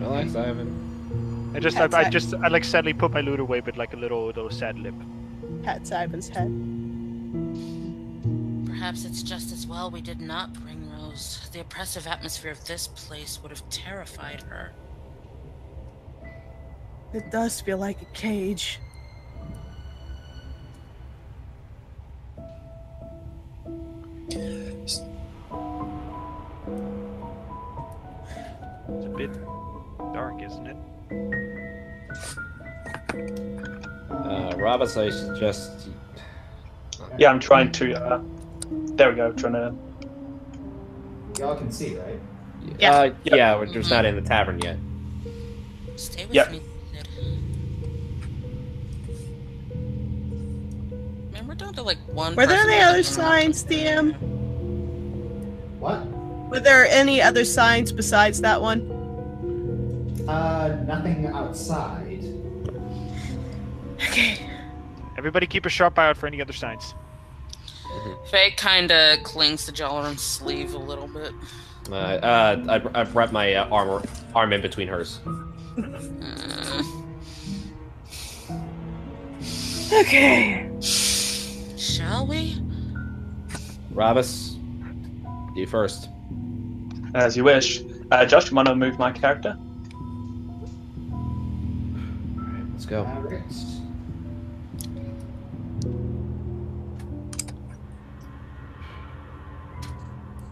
Relax, Ivan. I like sadly put my loot away, but like a little sad lip. Pats Ivan's head. Perhaps it's just as well we did not bring Rose. The oppressive atmosphere of this place would have terrified her. It does feel like a cage. It's a bit dark, isn't it? Robert, I suggest. Yeah, I'm trying to. There we go. Trying to. Y'all can see, right? Yeah, we're just not in the tavern yet. Stay with Yep. me, Sid. Man, we're down to like one. Were there person any who other doesn't know signs, DM? What? Were there any other signs besides that one? Nothing outside. Okay. Everybody keep a sharp eye out for any other signs. Faye kinda clings to Jalarin's sleeve a little bit. I've wrapped my arm in between hers. Okay. Shall we? Robus, you first. As you wish. Josh, you want to move my character? Alright, let's go.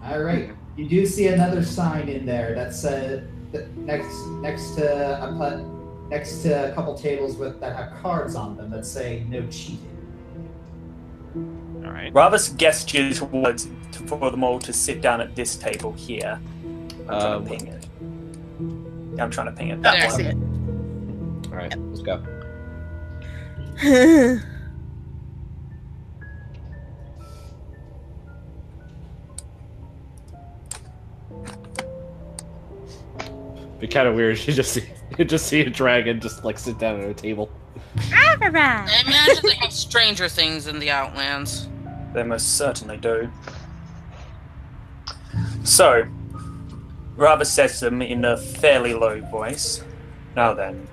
All right. You do see another sign in there that's next to a couple tables that have cards on them that say "No cheating." All right. Ravus gestures towards for them all to sit down at this table here. I'm trying to ping it. Yeah, I'm trying to ping it. There, I That see it. Alright, let's go. Be kind of weird. You just see a dragon just like sit down at a table. I imagine they have stranger things in the Outlands. They most certainly do. So, Ravus says to them in a fairly low voice, "Now then,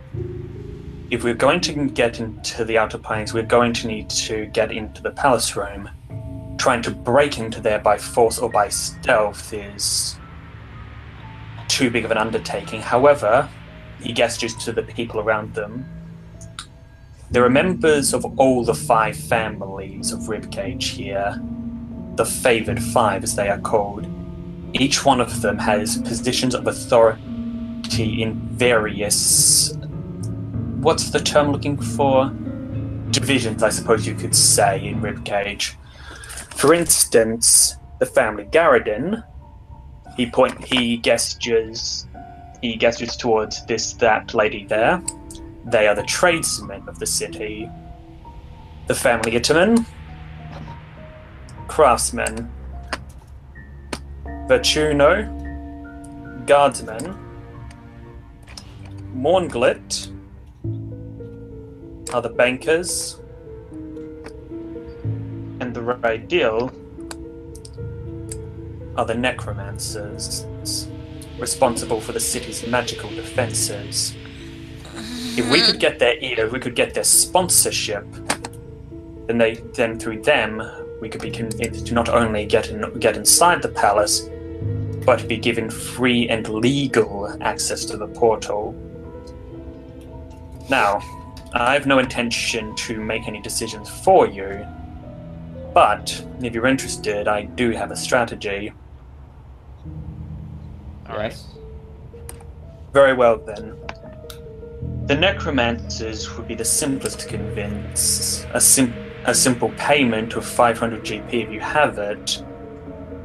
if we're going to get into the Outer Plains, we're going to need to get into the Palace Room. Trying to break into there by force or by stealth is too big of an undertaking. However," he gestures to the people around them, "there are members of all the 5 families of Ribcage here, the Favoured 5 as they are called. Each one of them has positions of authority in various... what's the term looking for? Divisions, I suppose you could say, in Ribcage. For instance, the family Garridon, he gestures towards that lady there. They are the tradesmen of the city. The family Itterman, craftsmen. Vertuno, guardsmen. Mornglit are the bankers. And the Radial are the necromancers, responsible for the city's magical defenses. If we could get their ear, if we could get their sponsorship, then through them we could be convinced to not only get inside the palace, but be given free and legal access to the portal. Now, I have no intention to make any decisions for you, but if you're interested, I do have a strategy. All right. Very well then. The necromancers would be the simplest to convince. A simple payment of 500 GP if you have it,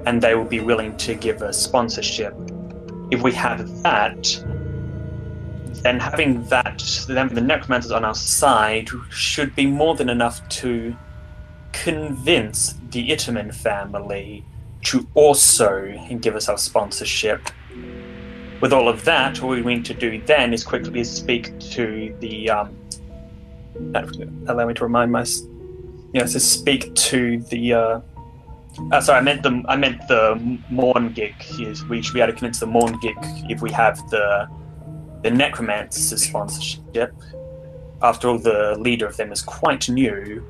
and they will be willing to give a sponsorship. If we have that, then having that, then the necromancers on our side should be more than enough to convince the Itaman family to also give us our sponsorship. With all of that, all we need to do then is quickly speak to the allow me to remind myself. Yes, to speak to the. Sorry, I meant the Morn Gig. We should be able to convince the Morn Gig if we have the necromancer sponsorship. After all, the leader of them is quite new.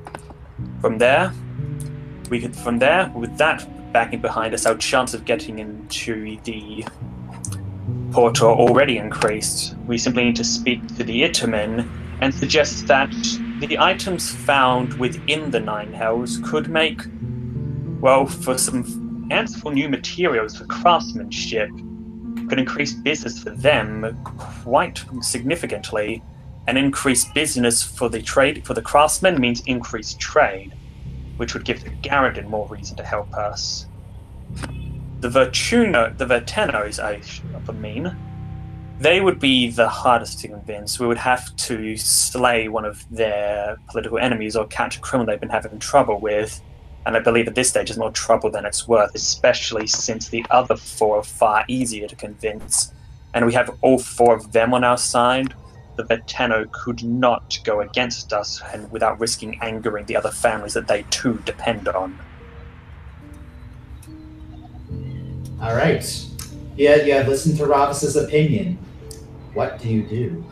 From there, with that backing behind us, our chance of getting into the port are already increased. We simply need to speak to the Itamen and suggest that the items found within the Nine Hells could make, well, for some fanciful new materials for craftsmanship, could increase business for them quite significantly, and increased business for the craftsmen means increased trade, which would give the Garridan more reason to help us. The Vertenos, they would be the hardest to convince. We would have to slay one of their political enemies or catch a criminal they've been having trouble with, and I believe at this stage is more trouble than it's worth, especially since the other four are far easier to convince, and we have all four of them on our side. The Verteno could not go against us and without risking angering the other families that they too depend on. All right. Yeah, you have listened to Ravis's opinion. What do you do?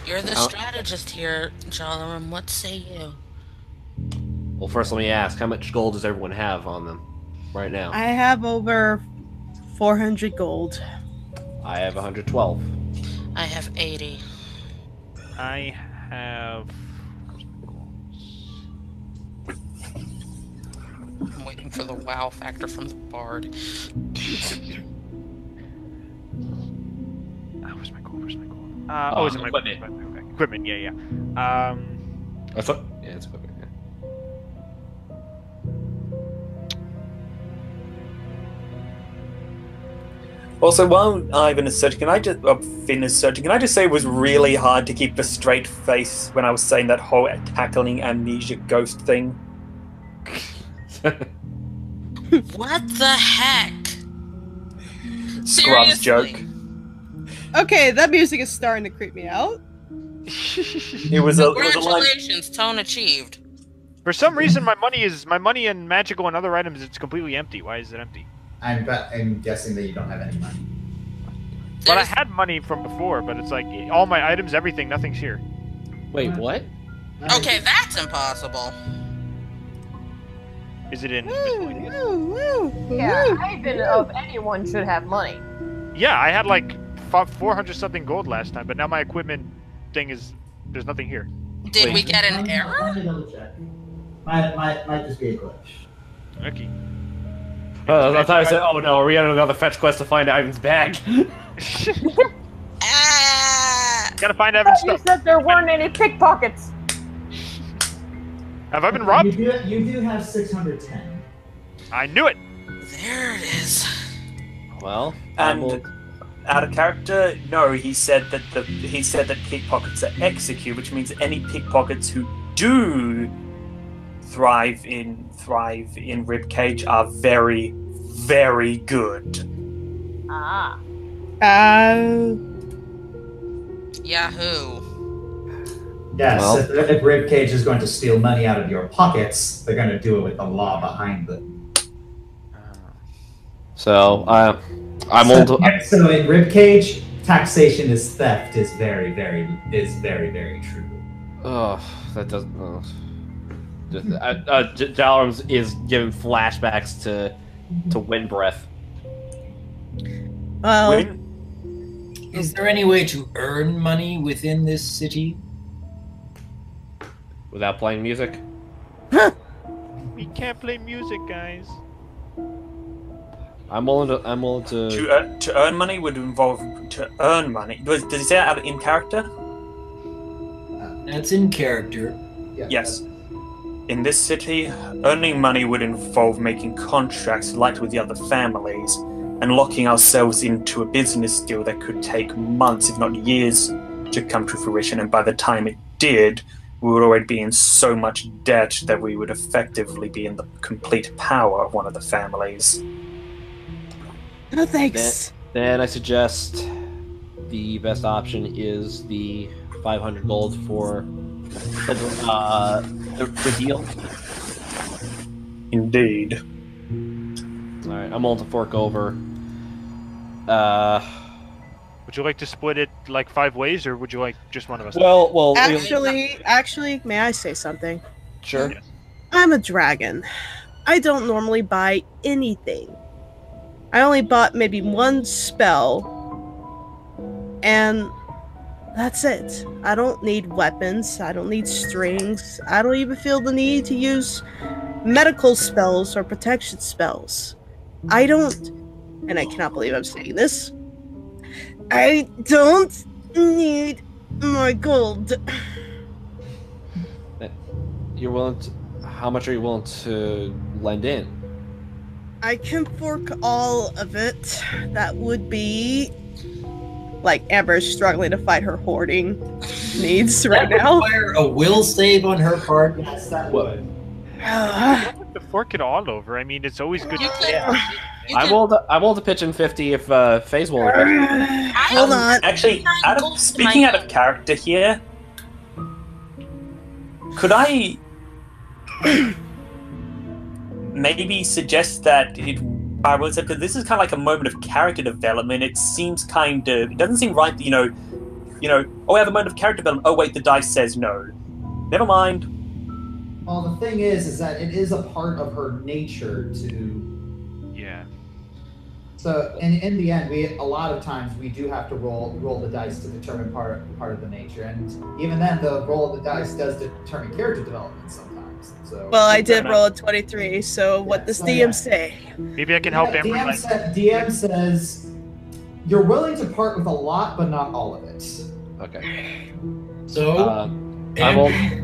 You're the strategist here, Jalaram. What say you? Well, first let me ask, how much gold does everyone have on them right now? I have over 400 gold. I have 112. I have 80. I have... I'm waiting for the wow factor from the bard. Where's my gold? It's in my equipment. Equipment, yeah. I thought, yeah, it's equipment. Yeah. Also, while Ivan is searching, can I just say it was really hard to keep a straight face when I was saying that whole tackling amnesia ghost thing? What the heck? Scrubs joke. Okay, that music is starting to creep me out. It was a Congratulations, tone achieved. For some reason, my money and magical and other items, it's completely empty. Why is it empty? I'm guessing that you don't have any money. But I had money from before, but it's like all my items, everything, nothing's here. Wait, what? Okay, that's impossible. Is it in? Yeah, Ivan of anyone should have money. Yeah, I had like 400 something gold last time, but now my equipment thing is there's nothing here. Did we get an error? Might just be a glitch. Okay. I thought I said, oh no, are we on another fetch quest to find Ivan's bag? Gotta find Ivan's stuff. You said there weren't any pickpockets. Have I been robbed? You do have 610. I knew it! There it is. Well, and out of character, no, he said that pickpockets are execute, which means any pickpockets who do thrive in Ribcage are very, very good. Yahoo. Yes, Well, if Ribcage is going to steal money out of your pockets, they're going to do it with the law behind them. So, I'm old. So in Ribcage, taxation is theft is very, very true. Oh, that doesn't. Jalarms is giving flashbacks to Windbreath. Well, Is there any way to earn money within this city? Without playing music? We can't play music, guys. I'm willing to. To earn money would involve to earn money. Does he say that in character? That's in character. Yes. In this city, earning money would involve making contracts like with the other families and locking ourselves into a business deal that could take months, if not years, to come to fruition. And by the time it did, we would already be in so much debt that we would effectively be in the complete power of one of the families. No thanks. Then I suggest the best option is the 500 gold for the deal. Indeed. Alright, I'm willing to fork over. Would you like to split it like 5 ways, or would you like just one of us? Well. Actually, may I say something? Sure. Yes. I'm a dragon. I don't normally buy anything. I only bought maybe one spell, and that's it. I don't need weapons. I don't need strings. I don't even feel the need to use medical spells or protection spells. I don't, and I cannot believe I'm saying this, I don't need my gold. You're willing to... How much are you willing to lend in? I can fork all of it. That would be... Like, Amber's struggling to fight her hoarding needs right now. Require a will save on her part? Yes, that would. You don't have to fork it all over. I mean, it's always good. I'm willing to pitch in 50 if Faye's willing to pitch. Hold on. Actually, speaking out of character here, could I maybe suggest that because this is kind of like a moment of character development. It doesn't seem right that, oh, I have a moment of character development. Oh, wait, the dice says no. Never mind. Well, the thing is that it is a part of her nature to... Yeah. So, in the end, a lot of times we do have to roll the dice to determine part of the nature, and even then, the roll of the dice does determine character development sometimes. So, well, I did roll a 23, so what does DM say? Maybe I can help Amber. DM says you're willing to part with a lot, but not all of it. Okay. So,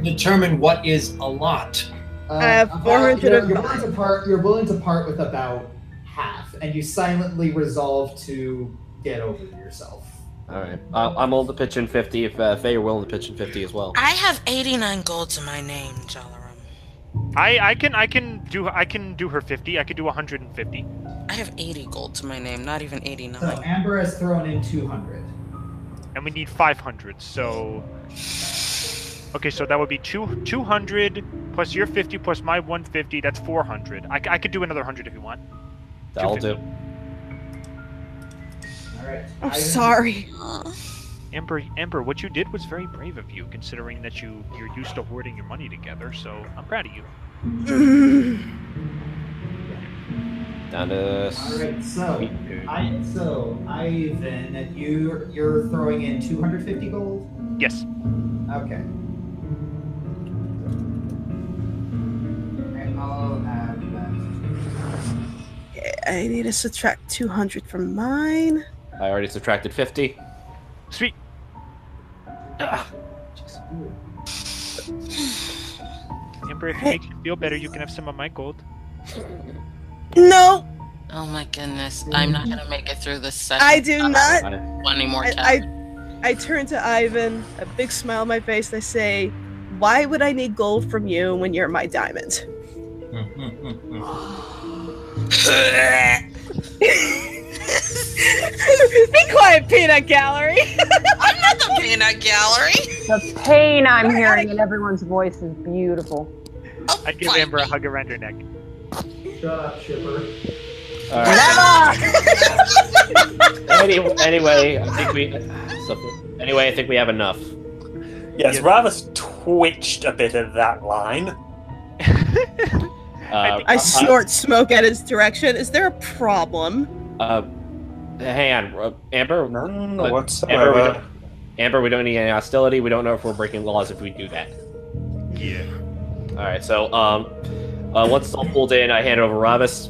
determine what is a lot. I have 400. You're willing to part with about half, and you silently resolve to get over yourself. All right. I'm willing to pitch in 50 if Faye are willing to pitch in 50 as well. I have 89 gold to my name, Jalaram. I can do her 50. I could do 150. I have 80 gold to my name, not even 89. So Amber has thrown in 200. And we need 500, so... Okay, so that would be 200 plus your 50 plus my 150, that's 400. I could do another 100 if you want. That'll do. Alright. I'm sorry. Amber, what you did was very brave of you, considering that you're used to hoarding your money together, so I'm proud of you. Down to... Alright, so Ivan, you're throwing in 250 gold? Yes. Okay. And I'll add that. I need to subtract 200 from mine. I already subtracted 50. Sweet. Amber, if it makes you feel better, you can have some of my gold. No! Oh my goodness, I'm not gonna make it through this session. I do not. Any more time. I turn to Ivan, a big smile on my face, and I say, why would I need gold from you when you're my diamond? Be quiet, peanut gallery. I'm not the peanut gallery. The pain I'm hearing in everyone's voice is beautiful. Oh, I'd give Amber a hug around her neck. Shut up, Shipper. All right. Anyway, I think we have enough. Yes, Ravis twitched a bit of that line. I snort smoke at his direction. Is there a problem? Hang on, Amber. None whatsoever. Amber, we don't need any hostility. We don't know if we're breaking laws if we do that. Yeah. All right. So, once it's all pulled in, I hand it over to Ravis.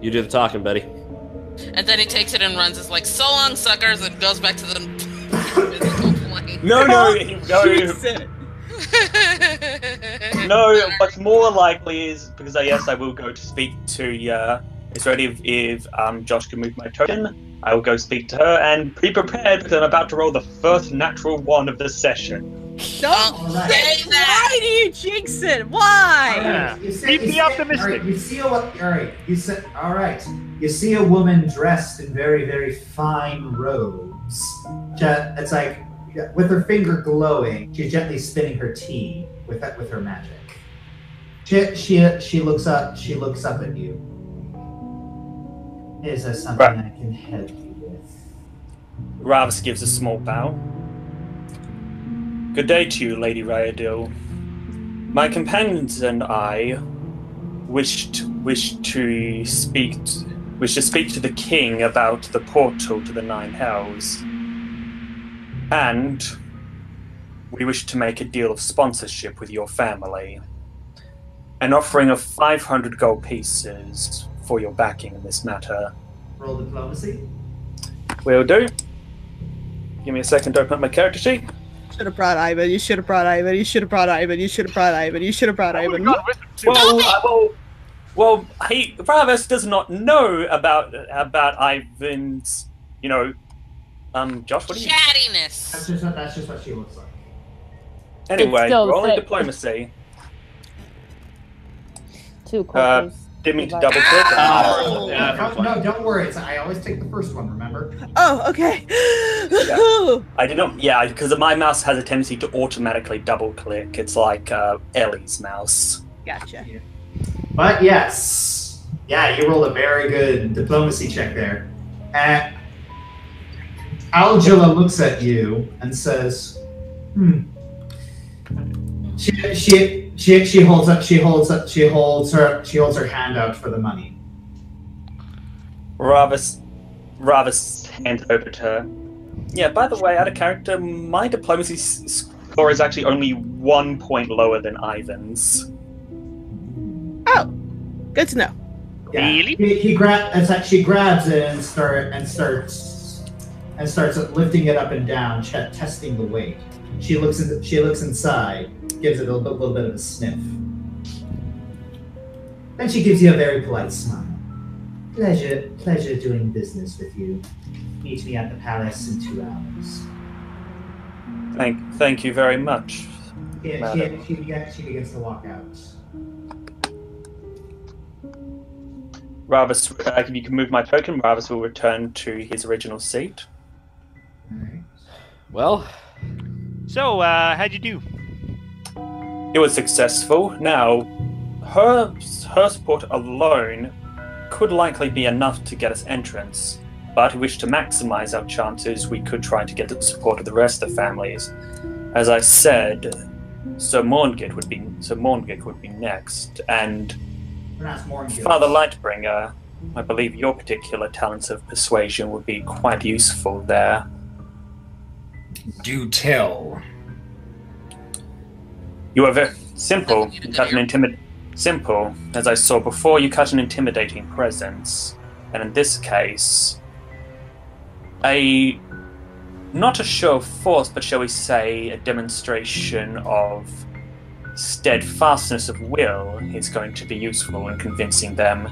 You do the talking, Betty. And then he takes it and runs. It's like, so long, suckers, and goes back to the physical plane. No. No, what's more likely is, because yes, I will go to speak to, it's ready if Josh can move my token, I will go speak to her, and be prepared because I'm about to roll the first natural one of the session. Don't say that! Why do you jinx it? Why? Yeah. Be optimistic. You see a woman dressed in very, very fine robes. It's like, with her finger glowing, she's gently spinning her tea with her magic. She looks up at you. Is there something I can help you with? Ravis gives a small bow. Good day to you, Lady Ryadil. My companions and I wish to speak to the king about the portal to the Nine Hells. And we wish to make a deal of sponsorship with your family. An offering of 500 gold pieces for your backing in this matter. Roll diplomacy. Will do. Give me a second to open up my character sheet. Should have brought Ivan. You should have brought Ivan. You should have brought Ivan. You should have brought Ivan. You should have brought Ivan. Well, Ravis does not know about Ivan's, Josh, what do you... Chattiness. That's just what she looks like. Anyway, rolling diplomacy. 2 quarters. Didn't mean to double click. No, don't worry. I always take the first one, remember? Oh, okay. I did not, because my mouse has a tendency to automatically double click. It's like Ellie's mouse. Gotcha. Yeah. But yes. Yeah, you rolled a very good diplomacy check there. And Algilla looks at you and says, She holds her hand out for the money. Ravis hands it over to her. Yeah, by the way, out of character, my diplomacy score is actually only 1 point lower than Ivan's. Oh, good to know. Yeah. Really? She grabs it and starts lifting it up and down, testing the weight. She looks inside, gives it a little bit of a sniff. Then she gives you a very polite smile. Pleasure doing business with you. Meet me at the palace in 2 hours. Thank you very much. She begins to walk out. Ravis, if you can move my token, Ravis will return to his original seat. Alright. Well, So, how'd you do? It was successful. Now, her support alone could likely be enough to get us entrance, but if we wish to maximize our chances, we could try to get the support of the rest of the families. As I said, Sir Morngit would be next, and Father Lightbringer, I believe your particular talents of persuasion would be quite useful there. Do tell. You are very simple. Simple, as I saw before. You cut an intimidating presence, and in this case, not a show of force, but shall we say, a demonstration of steadfastness of will is going to be useful in convincing them.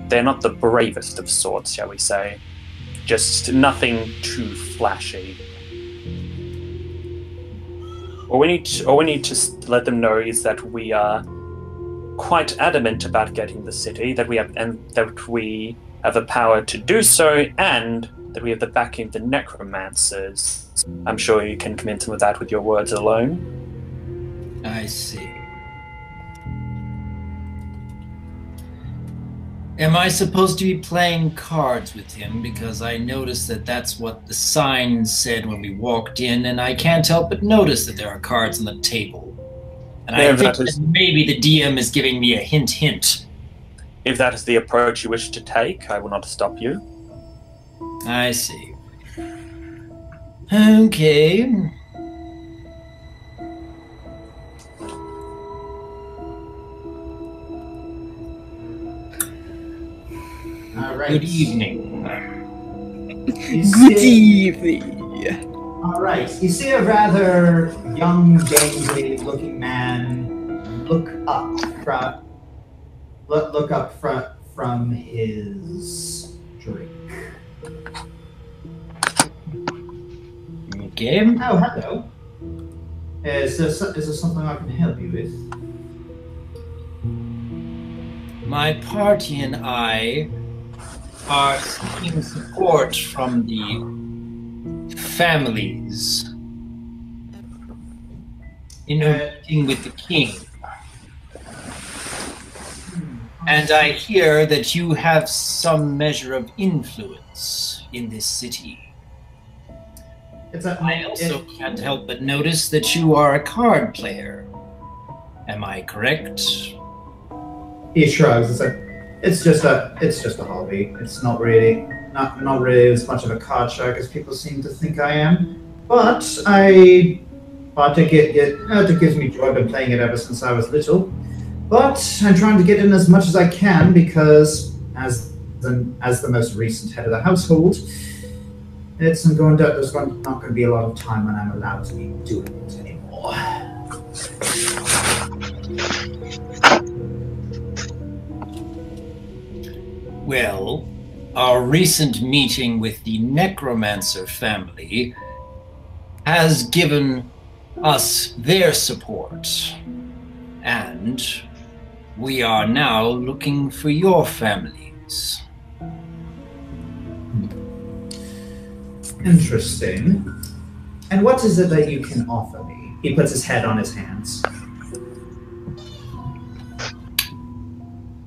They're not the bravest of sorts, shall we say. Just nothing too flashy. All we need to let them know is that we are quite adamant about getting the city, that we have the power to do so, and that we have the backing of the necromancers. I'm sure you can convince them of that with your words alone. I see. Am I supposed to be playing cards with him? Because I noticed that that's what the sign said when we walked in, and I can't help but notice that there are cards on the table. And I think that maybe the DM is giving me a hint. If that is the approach you wish to take, I will not stop you. I see. Okay. All right. Good evening. Good evening. All right. You see a rather young, gangly-looking man look up from his drink. Okay. Oh, hello. Is there something I can help you with? My party and I are seeking support from the families in a meeting with the king. And I hear that you have some measure of influence in this city. I also can't help but notice that you are a card player. Am I correct? He shrugs. It's just a hobby. It's not really as much of a card shark as people seem to think I am. But it gives me joy. I've been playing it ever since I was little. But I'm trying to get in as much as I can because, as the most recent head of the household, there's not going to be a lot of time when I'm allowed to be doing it anymore. Well, our recent meeting with the Necromancer family has given us their support, and we are now looking for your families. Interesting. And what is it that you can offer me? He puts his head on his hands.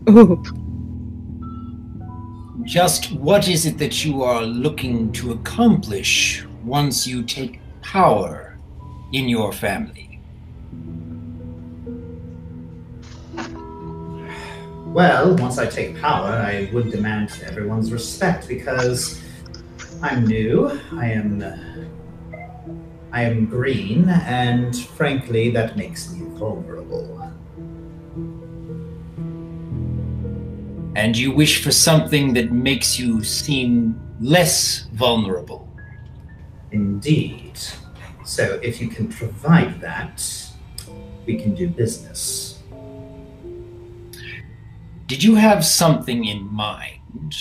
Ooh. Just what is it that you are looking to accomplish once you take power in your family? Well, once I take power, I would demand everyone's respect because I'm new, I am green, and frankly, that makes me vulnerable. And you wish for something that makes you seem less vulnerable. Indeed. So if you can provide that, we can do business. Did you have something in mind?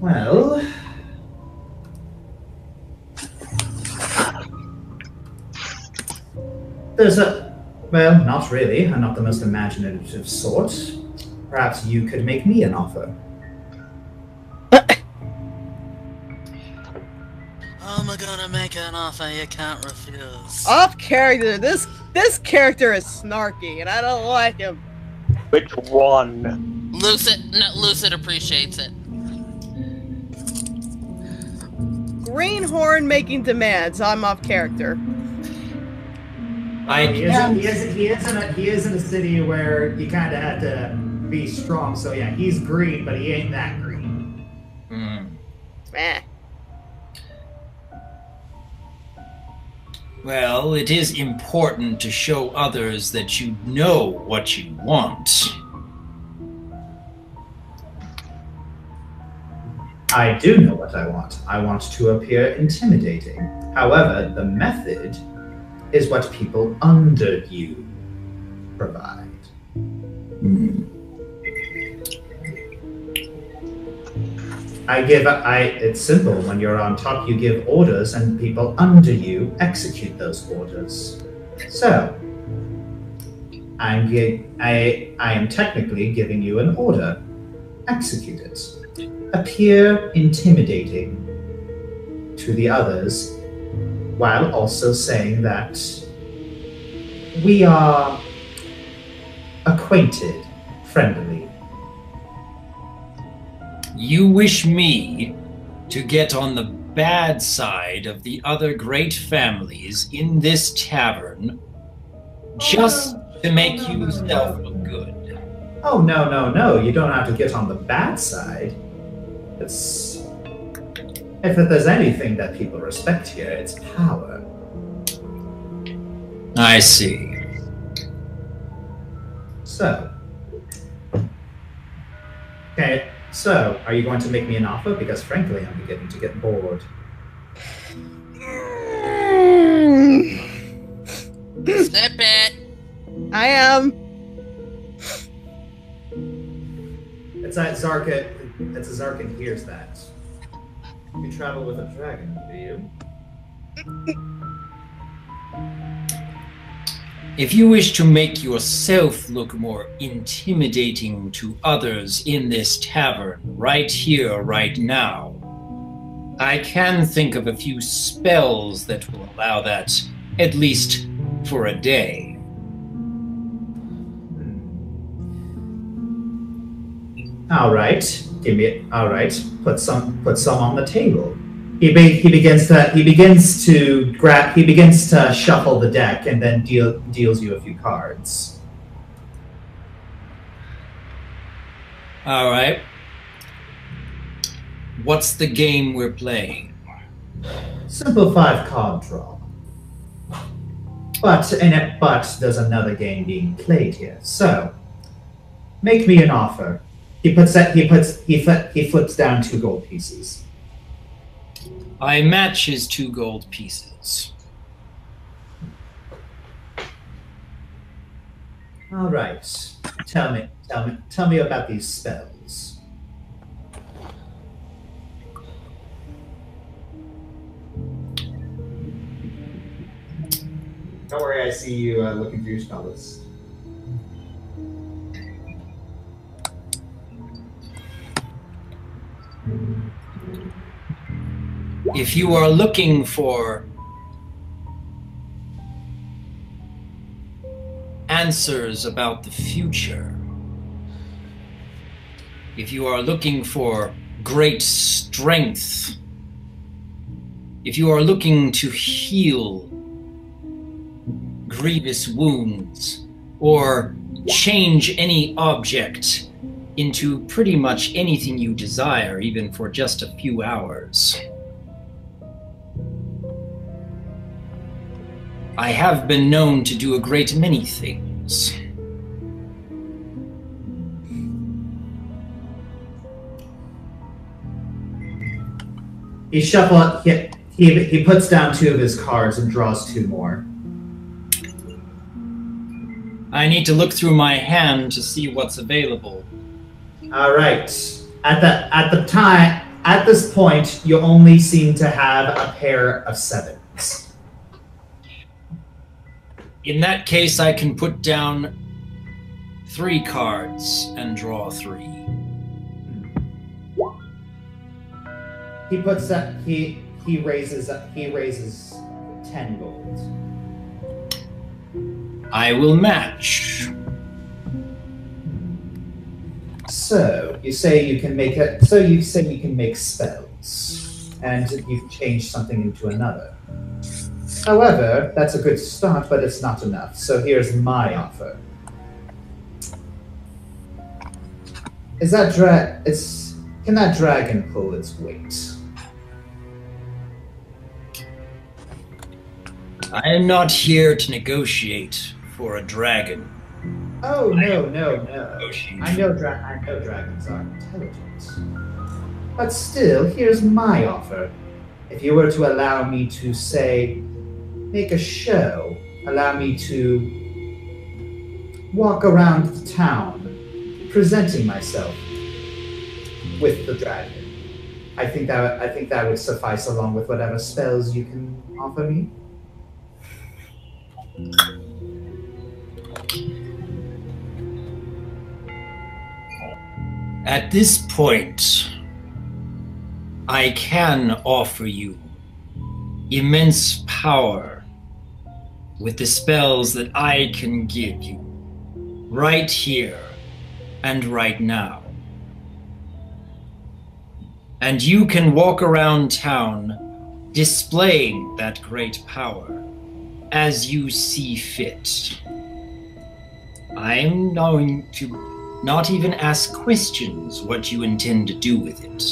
Well, well, not really. I'm not the most imaginative sort. Perhaps you could make me an offer. I'm gonna make an offer you can't refuse. Off character. This character is snarky, and I don't like him. Which one? Lucid appreciates it. Greenhorn making demands. I'm off character. He is in a city where you kind of had to be strong. So yeah, he's green, but he ain't that green. Eh. Well, it is important to show others that you know what you want. I do know what I want. I want to appear intimidating. However, the method is what people under you provide. It's simple. When you're on top, you give orders, and people under you execute those orders. So, I am technically giving you an order. Execute it. Appear intimidating to the others, while also saying that we are acquainted, friendly. You wish me to get on the bad side of the other great families in this tavern just to make yourself look good. Oh, no. You don't have to get on the bad side. If there's anything that people respect here, it's power. I see. So, Okay, so are you going to make me an offer? Because frankly, I'm beginning to get bored. Zip it. I am. It's that Zarkin hears that. You travel with a dragon, do you? If you wish to make yourself look more intimidating to others in this tavern, right here, right now, I can think of a few spells that will allow that, at least for a day. All right, give me it. All right, put some on the table. He begins to shuffle the deck and then deals you a few cards. All right. What's the game we're playing? Simple 5-card draw. But there's another game being played here. So, make me an offer. He flips down 2 gold pieces. I match his 2 gold pieces. All right. Tell me about these spells. Don't worry, I see you looking through your spell list. If you are looking for answers about the future, if you are looking for great strength, if you are looking to heal grievous wounds, or change any object into pretty much anything you desire, even for just a few hours, I have been known to do a great many things. He puts down 2 of his cards and draws 2 more. I need to look through my hand to see what's available. All right. At this point, you only seem to have a pair of 7s. In that case, I can put down 3 cards and draw 3. He puts that he raises 10 gold. I will match. So you say you can make it. So you say you can make spells, and you've changed something into another. However, that's a good start, but it's not enough. So here's my offer. Can that dragon pull its weight? I am not here to negotiate for a dragon. Oh, no. I know dragons are intelligent. But still, here's my offer. If you were to allow me to, say, make a show, allow me to walk around the town, presenting myself with the dragon, I think that would suffice, along with whatever spells you can offer me. At this point, I can offer you immense power with the spells that I can give you right here and right now. And you can walk around town displaying that great power as you see fit. I'm going to not even ask questions what you intend to do with it,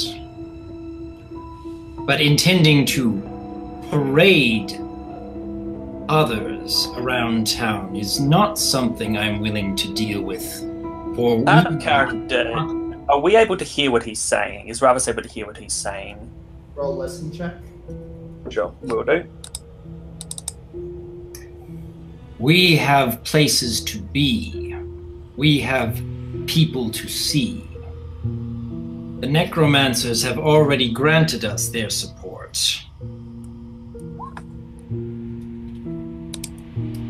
but intending to parade others around town is not something I'm willing to deal with. For out of character, Are we able to hear what he's saying? Is Ravis able to hear what he's saying? Roll listen check. Sure, will do. We have places to be. We have people to see. The necromancers have already granted us their support.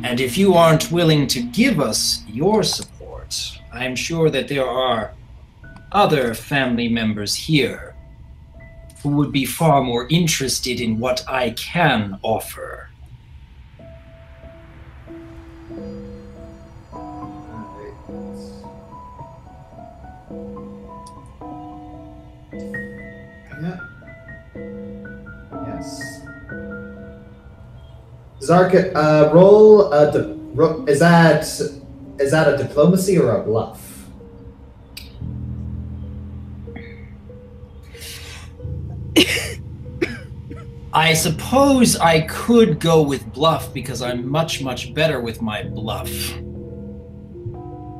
And if you aren't willing to give us your support, I'm sure that there are other family members here who would be far more interested in what I can offer. Yeah. Yes. Zarka, roll a is that a diplomacy or a bluff? I suppose I could go with bluff because I'm much, much better with my bluff.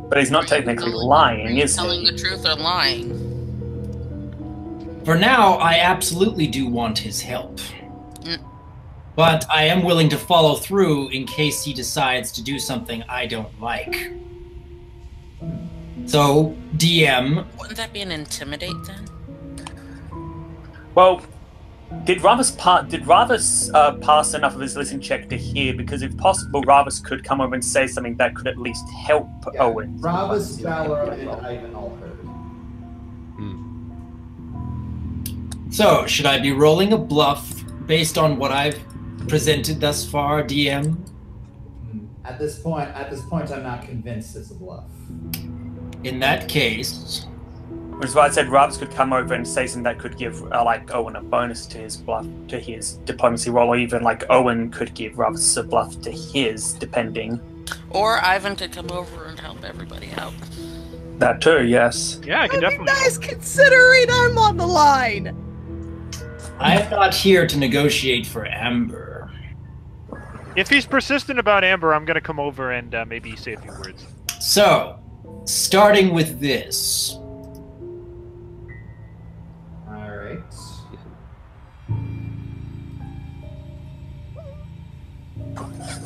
But he's not technically lying, is he? Telling the truth or lying? For now, I absolutely do want his help. But I am willing to follow through in case he decides to do something I don't like. So, DM... Wouldn't that be an intimidate then? Well, did Ravis pass enough of his listening check to hear? Because if possible, Ravis could come over and say something that could at least help Owen. Ravis, Valor, and Ivan all heard. So, should I be rolling a bluff based on what I've presented thus far, DM? At this point, I'm not convinced it's a bluff. In that case... Which is why I said Ravis could come over and say something that could give, like, Owen a bonus to his bluff, to his diplomacy roll, or even, like, Owen could give Ravis a bluff to his, depending. Or Ivan could come over and help everybody out. That too, yes. Yeah, I can That'd be definitely. nice considering I'm on the line. I'm not here to negotiate for Amber. If he's persistent about Amber, I'm gonna come over and maybe say a few words. So, starting with this. Alright.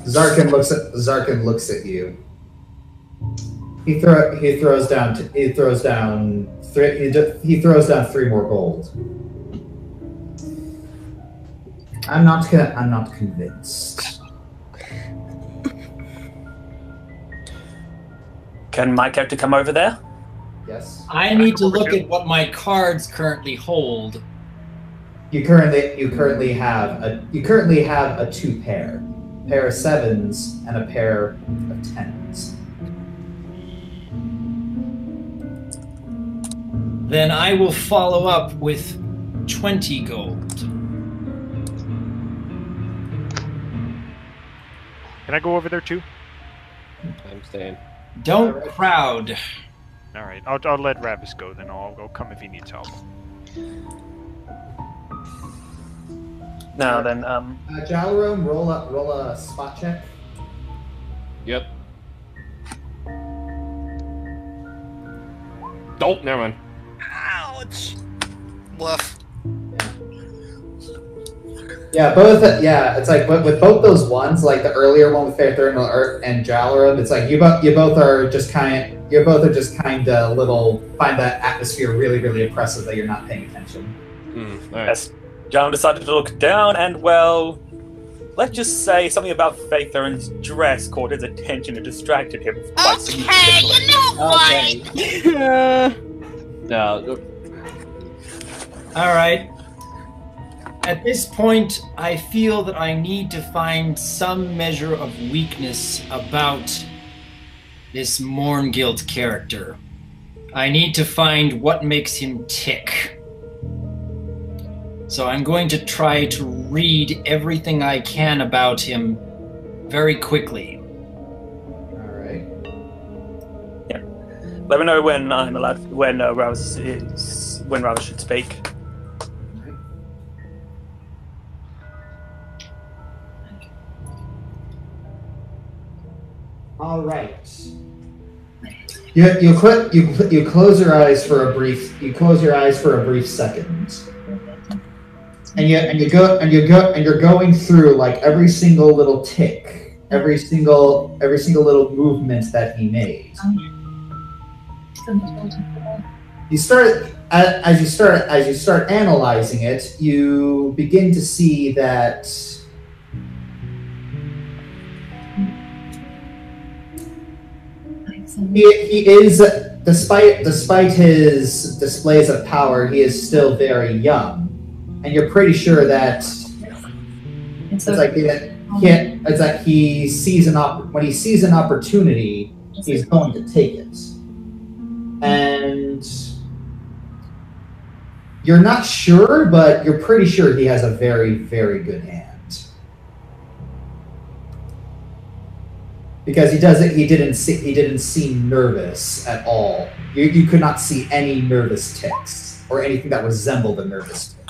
Zarkin looks at you. He throws down 3 more gold. I'm not convinced. Can my character come over there? Yes. I need to look at what my cards currently hold. You currently have a 2 pair of 7s and a pair of 10s. Then I will follow up with 20 gold. Can I go over there too? I'm staying. Don't crowd. All right, I'll let Ravis go. Then I'll come if he needs help. Now then, Jalarum, roll a spot check. Yep. Oh, never mind. Ouch. Woof. Yeah, both. Yeah, it's like with both those ones, like the earlier one with Faith and Jalarum, it's like you both are just kind of little find that atmosphere really, really oppressive that you're not paying attention. All right. yes, John decided to look down, and well, let's just say something about Faithern's dress caught his attention and distracted him quite Okay, significantly. you know what? No. All right. At this point, I feel that I need to find some measure of weakness about this Mournguild character. I need to find what makes him tick. So I'm going to try to read everything I can about him very quickly. Alright. Yeah. Let me know when I'm allowed. When Ravis should speak. Alright. You close your eyes for a brief. You close your eyes for a brief second, and you're going through like every single little tick, every single little movement that he made. You start as you start analyzing it, you begin to see that he is, despite his displays of power, he is still very young, and you're pretty sure that it's like he sees when he sees an opportunity, he's going to take it, and you're not sure, but you're pretty sure he has a very, very good hand. Because he didn't seem nervous at all. You could not see any nervous ticks or anything that resembled a nervous tick.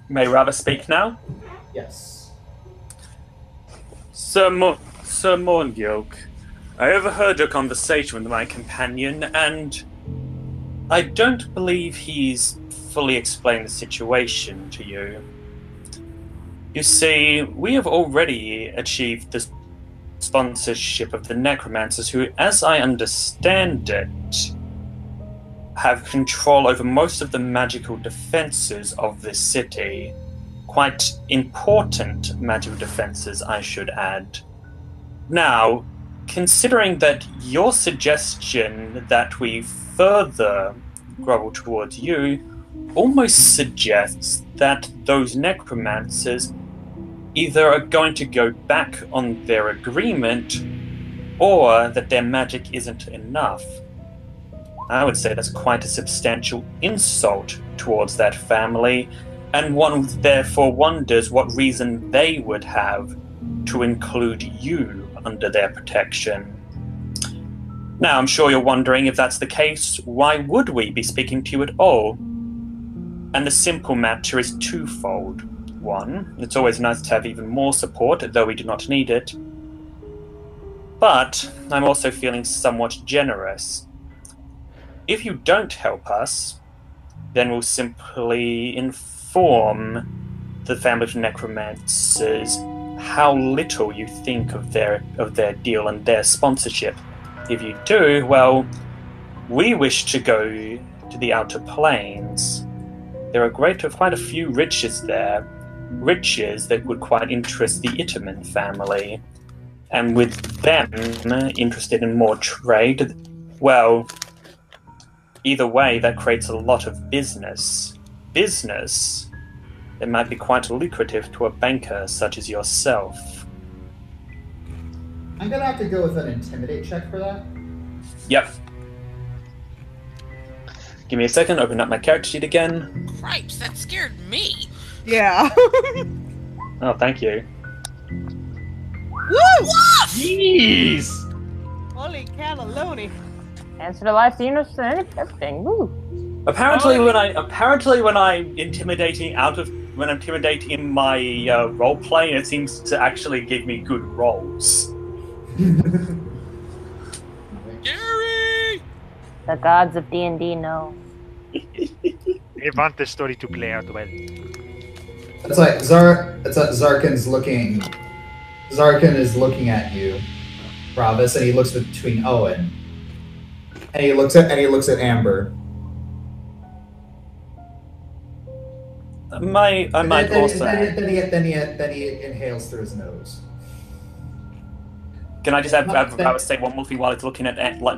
May Rava speak now? Yes. Sir Morngilk, I overheard your conversation with my companion, and I don't believe he's fully explained the situation to you. You see, we have already achieved the sponsorship of the necromancers who, as I understand it, have control over most of the magical defenses of this city. Quite important magical defenses, I should add. Now, considering that your suggestion that we further grovel towards you almost suggests that those necromancers either are going to go back on their agreement or that their magic isn't enough. I would say that's quite a substantial insult towards that family, and one therefore wonders what reason they would have to include you under their protection. Now, I'm sure you're wondering, if that's the case, why would we be speaking to you at all? And the simple matter is twofold. One, it's always nice to have even more support, though we do not need it. But I'm also feeling somewhat generous. If you don't help us, then we'll simply inform the family of necromancers how little you think of their deal and their sponsorship. If you do, well, we wish to go to the Outer Plains. There are quite a few riches there, riches that would quite interest the Itterman family. And with them interested in more trade, well, either way, that creates a lot of business. Business that might be quite lucrative to a banker such as yourself. I'm gonna have to go with an intimidate check for that. Yep. Give me a second, open up my character sheet again. Cripes, that scared me. Yeah. Oh, thank you. Woo! Jeez! Holy cannelloni. Answer to life, innocent, everything. Woo. Apparently, when I'm intimidating when I'm intimidating in my role playing, it seems to actually give me good rolls. Gary! The gods of D&D know. I want the story to play out well. It's like Zarkin's looking. Zarkin is looking at you, Ravis, and he looks between Owen, and he looks at Amber. I might also. Then he inhales through his nose. Can I just have say one more thing while he's looking at Amber?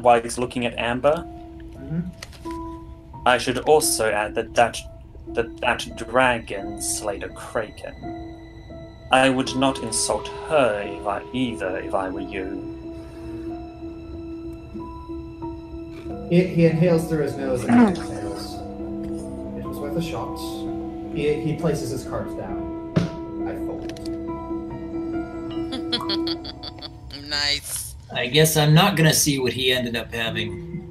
Mm-hmm. I should also add that dragon slayed a kraken. I would not insult her if I were you. He inhales through his nose and exhales. It was worth a shot. He places his cards down. I fold. Nice. I guess I'm not gonna see what he ended up having.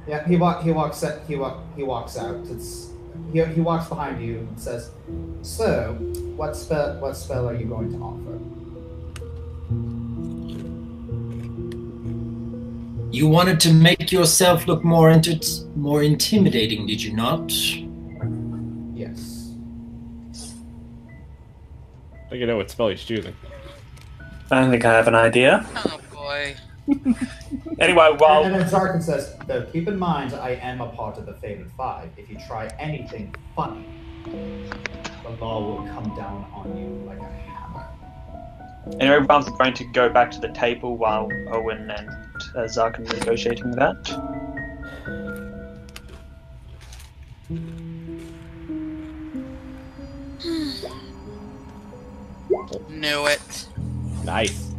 Yeah, he walks out. He walks behind you and says, "So, what spell are you going to offer?" You wanted to make yourself look more intimidating, did you not? Yes. I think I know what spell he's choosing. I think I have an idea. Oh boy. Anyway, while And then Zarkin says, though, keep in mind, I am a part of the Favored Five. If you try anything funny, the law will come down on you like a hammer. anyway, everyone's going to go back to the table while Owen and Zark are negotiating that. Knew it. Nice.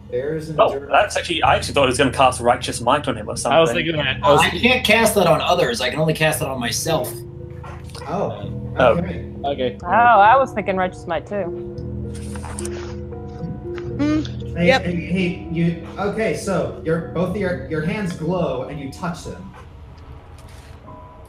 There's an Oh, that's actually, I actually thought it was going to cast Righteous Might on him or something. I was thinking that. I can't cast that on others. I can only cast that on myself. Oh, Oh. okay. Okay. Oh, I was thinking Righteous Might too. Hey, Yep. hey, you. Okay, so both of your hands glow and you touch them.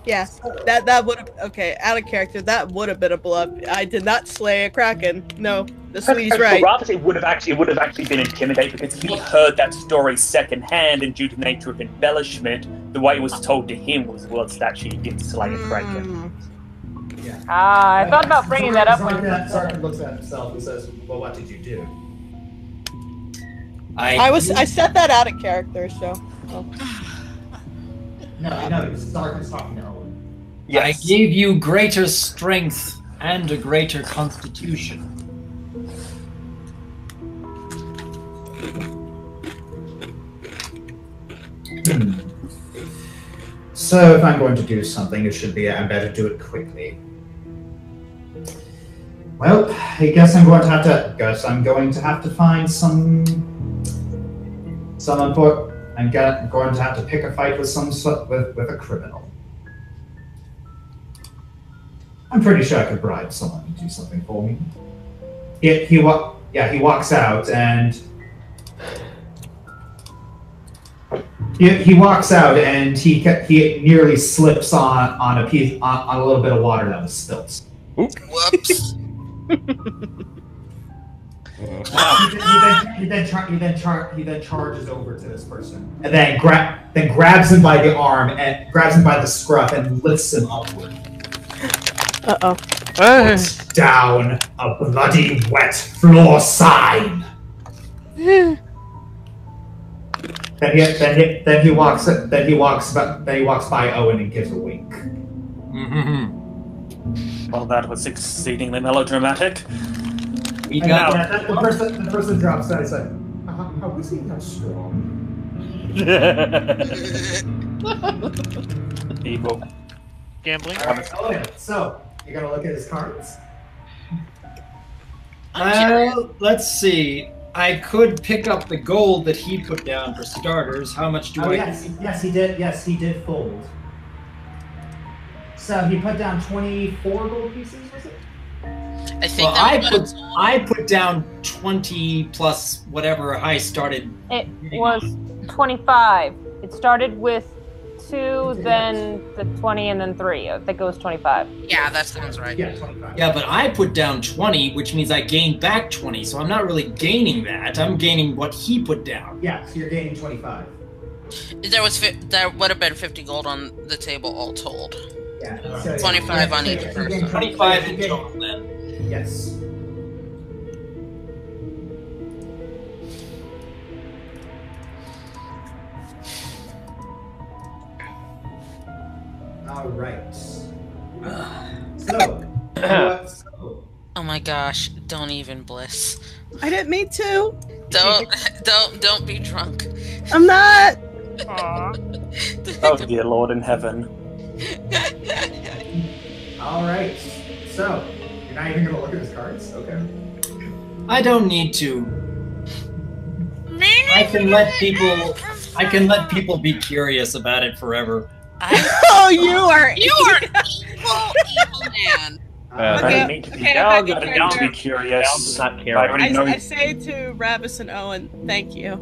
Yeah, that would have okay. Out of character, that would have been a bluff. I did not slay a kraken. No, the sweetie's right. Rather, it would have actually been intimidating because he heard that story secondhand, and due to the nature of embellishment, the way it was told to him was that she did slay a kraken. Yeah. I thought about bringing that up. Zarkin looks at himself and says, "Well, what did you do?" I set that out of character, so. Oh. No, Zarkin's talking to Owen. I gave you greater strength and a greater constitution. So if I'm going to do something, it should be I better do it quickly. Well, I guess I'm going to have to find some. I'm going to have to pick a fight with with a criminal. I'm pretty sure I could bribe someone to do something for me. He walks out and he walks out and he nearly slips on a little bit of water that was spilt. Whoops. He then charges over to this person and then grabs him by the arm and grabs him by the scruff and lifts him upward. Uh-oh. Puts down a bloody wet floor sign. Then he walks by Owen and gives a wink. Well, that was exceedingly melodramatic. The person drops down and says, "How is he that strong?" Evil. Gambling. So, you gotta look at his cards. Let's see. I could pick up the gold that he put down for starters. How much do I? Yes, he did. Yes, he did fold. So he put down 24 gold pieces, was it? I think I put down 20 plus whatever I started. It was 25. It started with 2, then the 20, and then 3. I think it was 25. Yeah, that sounds right. Yeah, 25. Yeah, but I put down 20, which means I gained back 20, so I'm not really gaining that. I'm gaining what he put down. Yeah, so you're gaining 25. There would have been 50 gold on the table all told. Yeah. 25 on each person. 25 in total, then. Yes. All right. So. Oh my gosh! Don't even bliss. I didn't mean to. Don't be drunk. I'm not. Oh dear Lord in heaven. All right. So you're not even gonna look at his cards, okay? I don't need to. I can let people be curious about it forever. Oh, you are evil man. I don't need to be young. I don't need to be curious. Not I caring. already know. I say to Ravis and Owen, thank you.